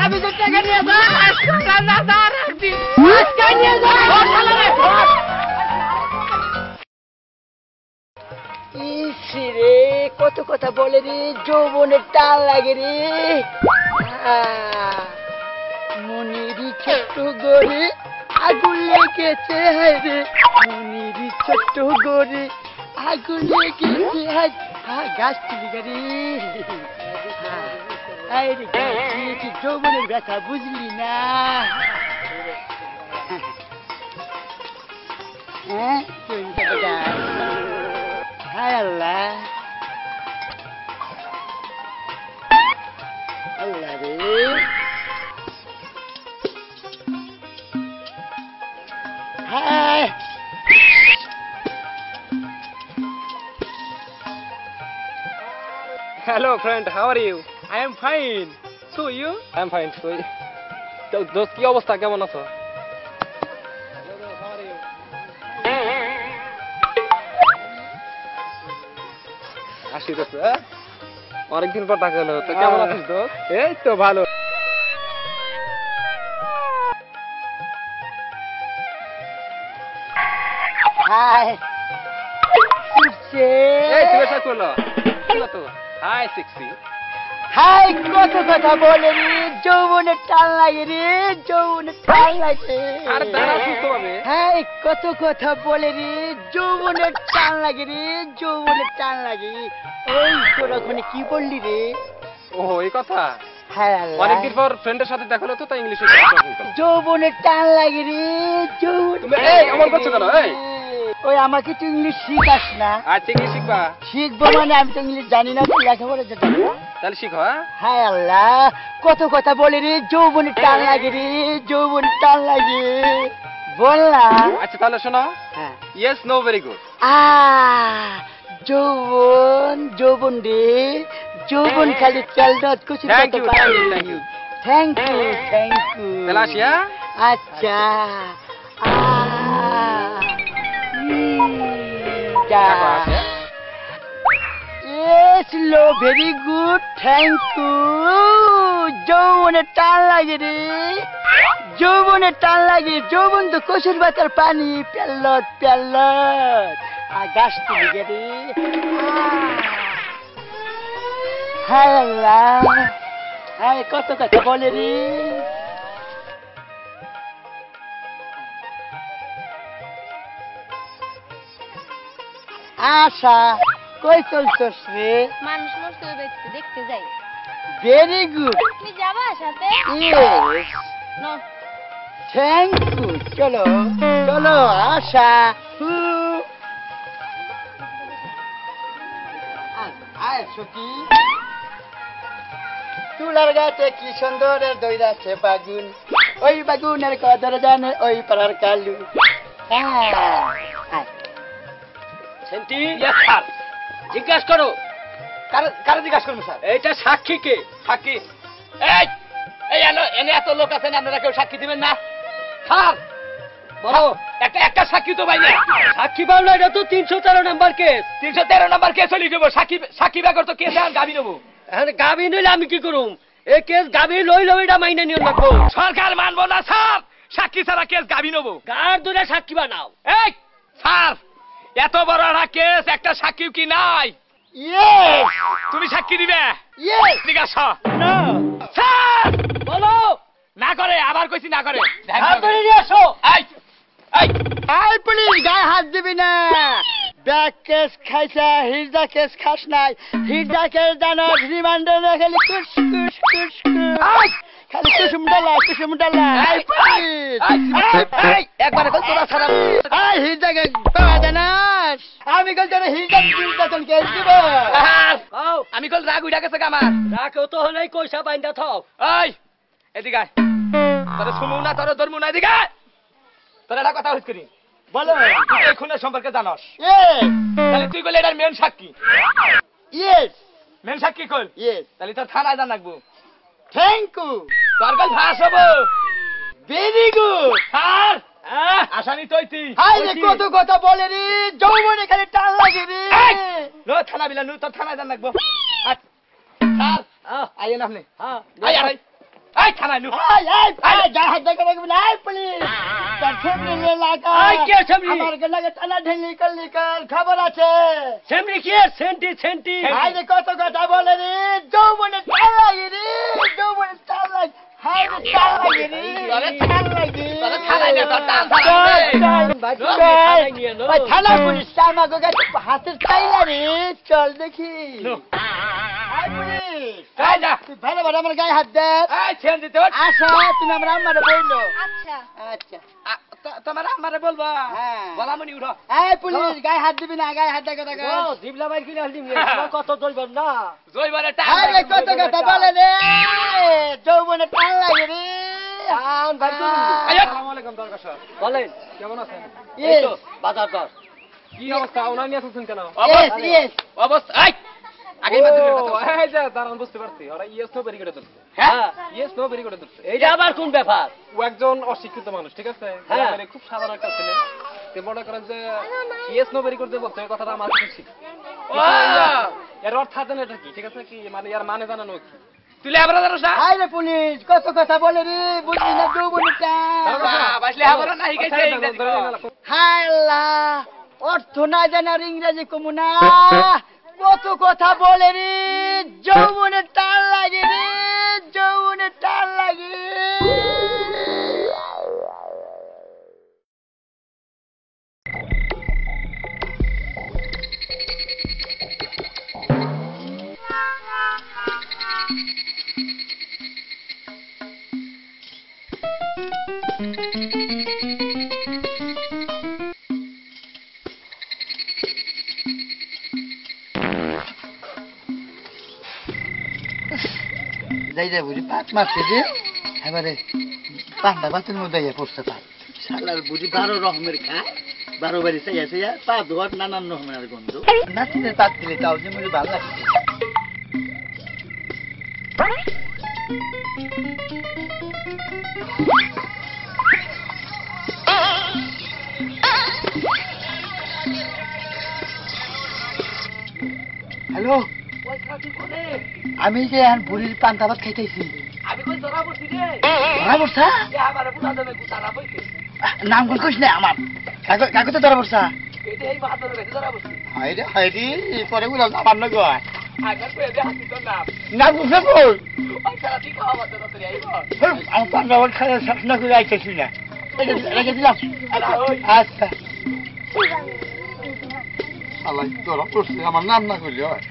আমি তো টাকা নিয়ে রে কত কথা বলে রে যৌবনের টান লাগে রে মনিরি ছোট্ট গড়ে আগুন লেগেছে হায় রে মনিরি ছোট্ট গড়ে আগুন লেগেছে হায় গাছ তুলি গাড়ি যৌবনের ব্যথা বুঝলি না হ্যাঁ হায় আল্লাহ আল্লাহ রে হায় Hello friend, how are you? I am fine. So you? I am fine. So, দোস্ত কি অবস্থা, কেমন আছো? আসি দোস্ত, অনেকদিন পর দেখা হলো, তো কেমন আছিস দোস্ত? এই তো ভালো। হায় এই তুই এসে করলো কি তো হাই সিক্সি হাই কত কথা বলে রে যৌবনের টান লাগে রে যৌবনের টান লাগে আর দাঁড়া সুস্থ হবে হাই কত কথা বলে রে যৌবনের টান লাগে রে যৌবনের টান লাগে ওই তোর ওখানে কি বললি রে ও এই কথা হ্যাঁ আল্লাহ অনেকদিন পর ফ্রেন্ডের সাথে দেখা হলো তো তাই ইংলিশে যৌবনের টান লাগে রে যৌবন এই আমার কাছে কেন এই ওই আমাকে তো ইংলিশ শিখাস না আচ্ছা কি শিখবা শিখবো মানে আমি তো ইংলিশ জানি না তুই লেখাপড়া জানি না তাহলে শিখো হায় আল্লাহ কত কথা বলে রে যৌবনের টান লাগে রে যৌবনের টান লাগে বল না আচ্ছা তাহলে শোনো হ্যাঁ ইয়েস নো ভেরি গুড যৌবন যৌবন রে যৌবন খালি চাল রাত কিছু থ্যাংক ইউ থ্যাংক ইউ তাহলে আসিয়া আচ্ছা ভেরি গুড থ্যাংক ইউ যৌবনের টান লাগে রে যৌবনের টান লাগে যৌবন তো কচুর বাতার পানি পেল্লত পেল্লত আর গাছ তুলি রে হায় আল্লাহ হায় কত কথা বলে রে আশা কই চলছস রে মানুষ নষ্ট হয়ে দেখতে যাই ভেরি গুড তুমি যাবা সাথে ইয়েস নো থ্যাংক ইউ চলো চলো আশা আয় সখী তুলার গাছে কি সুন্দর দইরাছে বাগুন ওই বাগুনের কদর জানে ওই পাড়ার কালু। Centi yes sir. জিজ্ঞাসা করো কারে জিজ্ঞাসা করবো স্যার? এইটা সাক্ষী কে? সাক্ষী এই এই এনে এত লোক আছেন, আপনারা কেউ সাক্ষী দিবেন না? স্যার বলো। একটা সাক্ষী তো ভাই না। সাক্ষী পাও না, এটা তো 313 নাম্বার কেস। 313 নম্বর কেস হলি দেবো। সাক্ষী বেগর তো কেস আর গাবি নেবো। এখন গাবি নইলে আমি কি করুম? এই কেস গাবি লইলে এটা মাইনে নিয়ম রাখবো। সরকার মানবো না স্যার, সাক্ষী ছাড়া কেস গাবি নেবো। কার দুটা সাক্ষী বানাও? এই স্যার, এত বড় একটা কেস, একটা সাক্ষী কি নাই? ইয়েস তুমি সাক্ষী দিবে? ইয়েস জিজ্ঞাসা না স্যার। বলো। না করে, আবার কইছি না করে। হাত ধরে নিয়ে আসো। এই এই এই পুলিশ গায়ে হাত দিবি না। ব্যাক কেস খাইছা, হিজা কেস খাস নাই। হিজা কেস জানাস রিমান্ডে খালি কুস কুস কুস কুস খালি কুসুম ডালা। এই পুলিশ এই একবারে কল তোরা সারা। এই হিজা কে পাওয়া জানাস? আমি কল তোর হিজা তোর কেস দিব। স্যার, কাও আমি কল রাগ উইরা গেছে আমার। রাখো তো হলেই কইসা বাইন্দা থাও। এই এদিকে আয়। তোরে শুনু না, তোরে ধরমু না, এদিকে আয়। তোর একটা কথা হইছ করি। বলো। তুই এই খুনের সম্পর্কে জানস? ইয়েস তাহলে তুই কইলে এটার মেন সাক্ষী। ইয়েস মেন সাক্ষী কই? ইয়েস তাহলে তোর থানায় জান রাখবো। থ্যাংক ইউ তোর কল ফাঁস হবো। Very good. স্যার আসামি তৈতি। হাই রে কত কথা বলে রে, যৌবনে খালি টান লাগে রে। নো থানা বিলা নু, তোর থানায় জান রাখবো। স্যার আইয়েন আপনি। হ্যাঁ আই আই আই থানায় নু। গায়ে হাত দেখে রাখবি না। এই পুলিশ তার ফ্যামিলি লাগা। এই কে সামনে? আমার লাগে টানা ঢেলি করলি কর, খবর আছে। সেমনি কি? Centi centi. হাই রে কত কথা বলে রে, যৌবনে টান লাগে রে, যৌবনে টান লাগে। হাই রে টান লাগে রে, টান লাগে। তোরে থানায় নে, তোর টান চল, থানায় চল, ভাই, চল। থানায় নিয়ে নো। ওই থানা পুলিশ আমাকে কাছে হাতের চাইলা রে, চল দেখি। নো। হাই পুলিশ, এই যা। তুই ভালো ভালো আমার গায়ে হাত দে। এই ছেন দিতে হট। আচ্ছা তুমি আমার আম্মারে বললো। আচ্ছা আচ্ছা তোমার আমারে বলবা? হ্যাঁ। বলামনি উঠো। এই পুলিশ গায়ে হাত দিবি না, গায়ে হাত দেখো দেখো। ও দিবলা ভাই কিনা দিম কত চলবেন না। জয়বারে টান হাই রে কত কথা বলে রে, যৌবনে টান লাগে রে। আন ভাই তুমি। আসসালামু আলাইকুম দরকার স্যার। বলেন কেমন আছেন? এই তো বাজার দর। কি অবস্থা? ওনা নিয়ে আছেন কেন? ইয়েস ইয়েস অবস্থা এই আগে মাদুরের কথা। এই যে তারান বুঝতে পারছি, ওরা ইয়েস নো বেরি করে দিচ্ছে। হ্যাঁ ইয়েস নো বেরি করে দিচ্ছে। এইটা আবার কোন ব্যাপার? ও একজন অশিক্ষিত মানুষ, ঠিক আছে? হ্যাঁ। মানে খুব সাধারণ একটা ছেলে। তে মনে করেন যে ইয়েস নো বেরি করতে বলতে, এই কথাটা আমার খুশি। এর অর্থ জানেন এটা কি? ঠিক আছে কি? মানে এর মানে জানানো কি? তুই লেবরা জানোস না? হাই রে পুলিশ কত কথা বলে রে, বুঝলি না যৌবনে টান। বাসলে হাবরা না হিকাইছে ইংরেজি কো। হায় আল্লাহ, অর্থ না জানার ইংরেজি কমু না। কত কথা বলে রে, যৌবনে টান লাগে রে, যৌবনে টান লাগে। যাই যাই বুঝি পাঁচ মারছে যে এবারে পান্ডা বাতের মধ্যে পড়ছে পা। শালার বুঝি 12 রকমের খায়, 12 বাড়ি চাইয়া চাইয়া পা ধোয়ার নানান রকমের গন্ধ। নাতিনের পাত দিলে তাও যে মুড়ি ভালো লাগছে। হ্যালো, আমি যে এখন বুড়ির পান্তা ভাত খাইতেছি। আমি কই ধরা পড়ছি রে। ধরা পড়ছা? এ আমারে বুঝা দেবে গুতারা বইছে। নাম কোন কইস না আমার। কাকু তো ধরা পড়ছা? এটি এই বাহাদুর রে ধরা পড়ছি। হাই রে পরে বললাম আমার না গয়। আগে কই দে হাতি তো না। নাম বুঝে বল। ওই সারা ঠিক খাওয়া বাদ না তোরে আইবো। আমার পান্তা ভাত খাওয়া স্বপ্ন করে আইতেছি না। রেখে দিলাম। আচ্ছা। শালাই ধরা পড়ছে, আমার নাম না করলে হয়।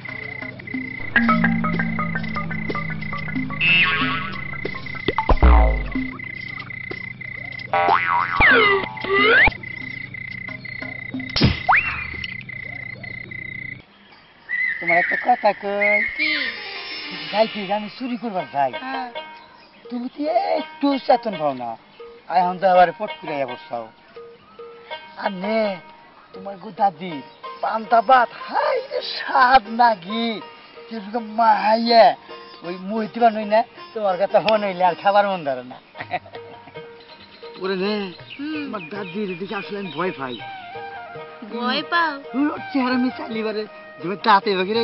তোমার একটা কথা কই। কি? যাইতে আমি চুরি করবার যাই, হ্যাঁ তুমি তো একটু চেতন পাও না এখন তো আবার পট করে বসাও আর নে তোমার গো দাদি পান্তা ভাত হাই রে স্বাদ নাকি যেরকম মাহাইয়া ওই মুহিতে বানুই না তোমার কথা মনে হইলে আর খাবার মন ধরে না ওরে নে তোমার দাদির দিকে আসলে আমি ভয় পাই ভয় পাও ওর চেহারা আমি চালিবারে তুমি তাতে বগিরে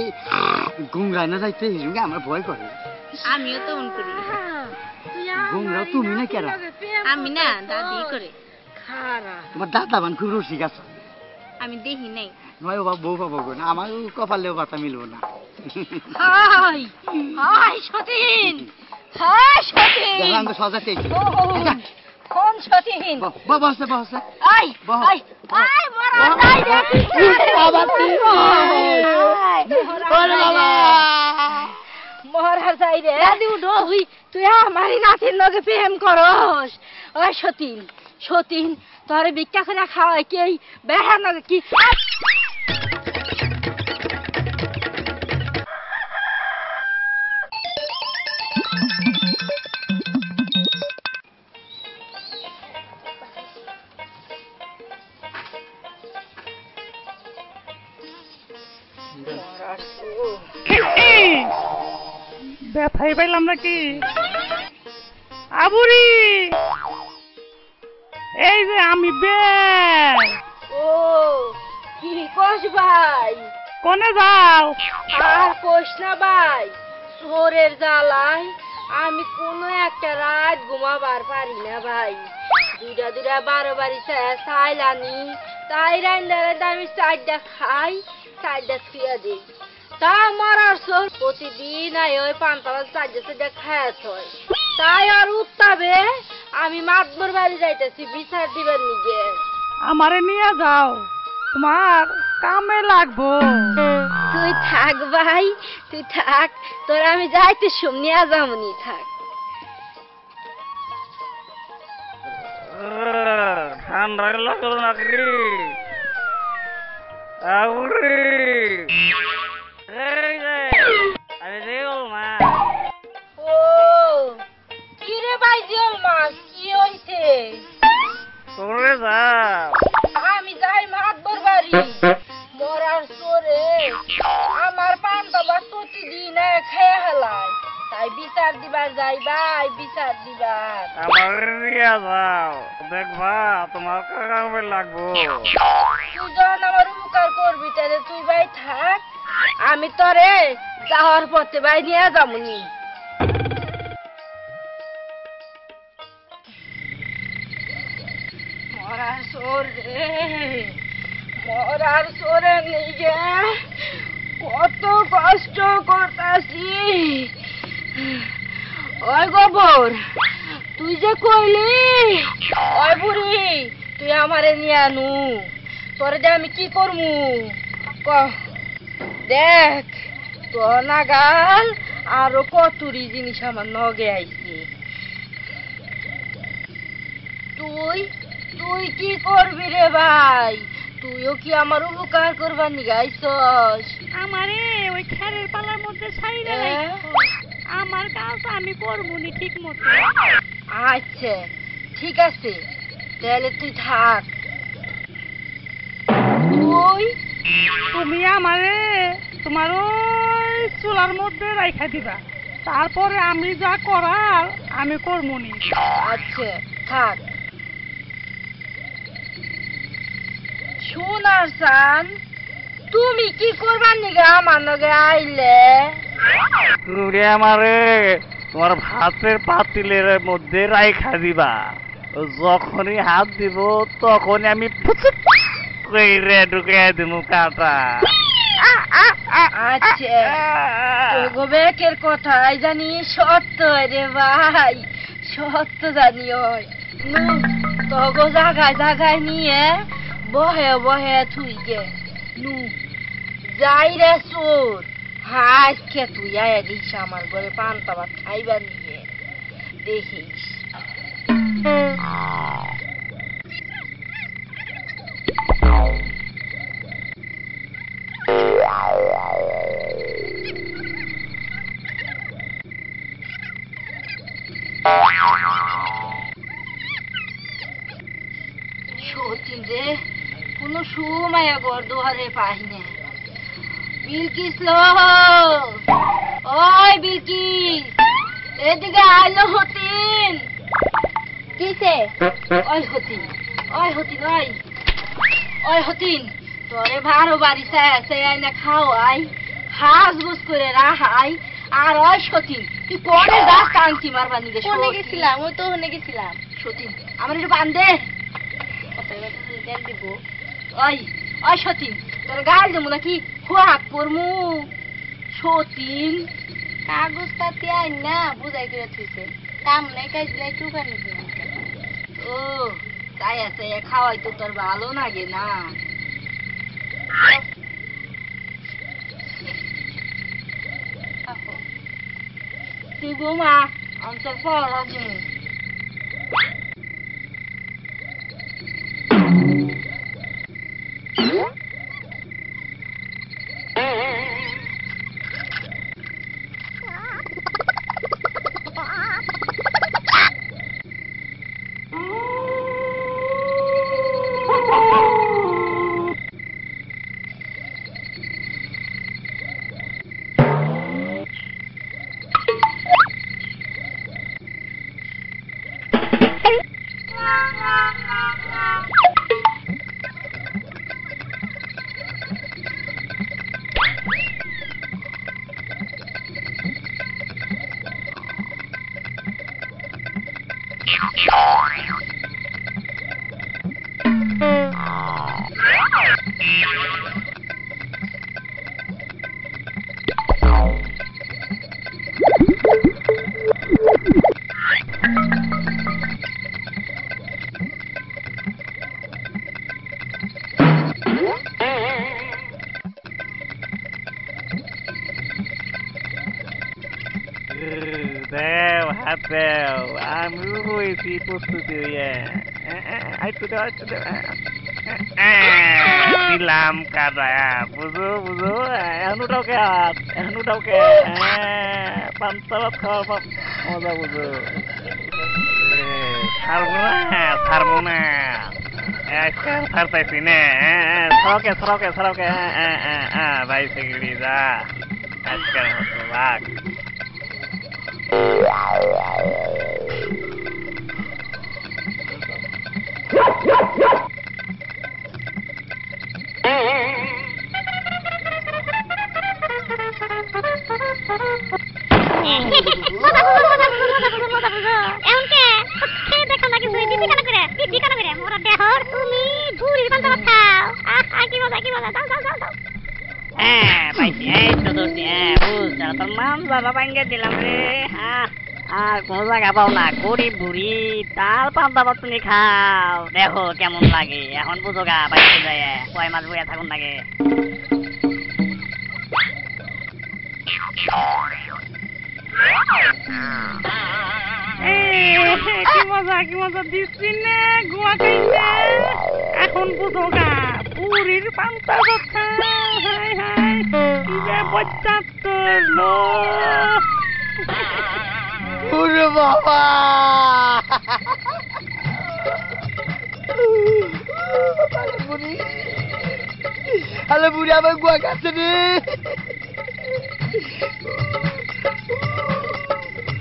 গুংরাই না যাইতে হিসুকে আমার ভয় করে আমিও তো মন করি গুংরা তুমি না কেরা আমি না দাদি করে তোমার দাদা বান খুব রসিক আছে আমি দেখি নাই নয় ও বউ পাবো গো না আমার কপালেও পাতা মিলবো না হাই হাই সতীন হাই সতীন জানান তো সাজাতে কোন সতীন বসে বসে আই আই আই মরা যাই রে বাবা তুই ওরে বাবা মরা যাই রে দাদি উঠো তুই আমারই নাতির লগে প্রেম করস ওই সতীন সতীন তোরে ভিক্ষা করে খাওয়াই কি বেড়া না কি ব্যথাই পাইলাম নাকি আবুরি এই যে আমি ও কি কস ভাই কোনে যাও আর কোস না ভাই শহরের জ্বালায় আমি কোনো একটা রাত ঘুমাবার পারি না ভাই দুইটা 12 বাড়ি চাইলানি তাই রান্দারে আমি 4টা খাই 4টা ছুঁয়া দিই তা মরার শোর প্রতিদিন ওই পান্তাবাজ 4টা খায়াত হয় তাই আর উত্তাবে আমি মাতবর বাড়ি যাইতেছি বিচার দিবার নিজে আমারে নিয়ে যাও তোমার কামে লাগবো তুই থাক ভাই তুই থাক তোর আমি যাইতে শুনিয়া যামনি থাক ঠান্ডা লাগলো নাকি আবুরি এই যে আমি দেবো মা ও কি রে ভাই জিওল মাছ কি হইছে তোরে যাও আমি যাই মাতবর বাড়ি মরার চোরে আমার পান্তাবাজ প্রতিদিন খেয়ে হেলায় তাই বিচার দিবার যাই ভাই বিচার দিবার আমার নিয়ে যাও দেখবা তোমার কামে লাগবো তুই যখন আমার উপকার করবি তাহলে তুই ভাই থাক আমি তোরে যাওয়ার পথে ভাই নিয়ে যাবনি মরার চোর রে মরার চোরের নিগে কত কষ্ট করতাছি ওই গোবর তুই যে কইলি ওই বুড়ি তুই আমারে নিয়ে আনু তোরে যে আমি কি করমু ক দেখ তো নাগাল আরো কতরি জিনিস আমার নগে আইছে তুই তুই কি করবি রে ভাই তুইও কি আমার উপকার করবার নিগে আইছস আমারে ওই খেরের পালার মধ্যে ছাইরা রাখো আমার কাজ আমি করবনি ঠিক মতো আচ্ছা ঠিক আছে তাহলে তুই থাক তুই তুমি আমারে তোমার ওই চুলার মধ্যে রাইখা দিবা তারপরে আমি যা করার আমি করবনি আচ্ছা থাক শোন আরসান তুমি কি করবার নিগে আমার লগে আইলে তুমি আমারে তোমার ভাতের পাতিলের মধ্যে রাইখা দিবা যখনই হাত দিব তখনই আমি কইরে ঢুকে দিব কাটা আচ্ছা তোগো বেকের কথাই জানি সত্য রে ভাই সত্য জানি ওই তোগো জাগায় জাগায় নিয়ে বহে বহে থুই গে নু যাই রে চোর আজকে তুই আয়া দিস আমার ঘরে পান্তা ভাত খাইবার নিয়ে দেখিস তরে পাইনে বিলকিস লো ওই বিলকিস এদিকে আইলো হতিন কিসে ওই হতিন ওই হতিন ওই ওই হতিন তোরে ভালো বাড়ি সে আইনা খাও আই হাঁস বুস করে রাহাই আর ওই সতীন তুই কোনে যাস কাঞ্চি মারবার নিগে কোনে গেছিলাম ওই তো ওখানে গেছিলাম সতীন আমার একটু বান্ধে তেল দিব ওই ওই সতীন তোর গাল দেবো নাকি হাত পরমু সতীন কাগজ পাতি আইন না বুঝাই করে থুইছে কাম নাই কাজ দিলাই চুকা নিবি ও তাই আছে খাওয়াই তো তোর ভালো লাগে না তুই বৌমা আমি তোর পড়া দিব দেও হাত দেও আমি হয়েছি প্রস্তুতি হইয়া আইতো দেও দিলাম কাদা বুঝো বুঝো এখনটাও কে পান্তাবাদ খাওয়ার মজা বুঝো ছাড়বো না ছাড়তাইছি না সরকে ভাই সেগুলি যা আজকের মতো ভাগ দিলাম রে আর কোন জায়গা পাও না গরিব বুড়ি তার পান্তা তুমি খাও দেখো কেমন লাগে এখন বুঝো গা বাইরে যায় কয় মাস বইয়া থাকুন লাগে কি মজা দিচ্ছি না গুয়া খাইছে এখন বুঝো গা বুড়ির পান্তা কথা হাই হাই কি যে বচ্চাত্তর লো ওরে বাবা বুড়ি আরে বুড়ি আমার গুয়া খাচ্ছে রে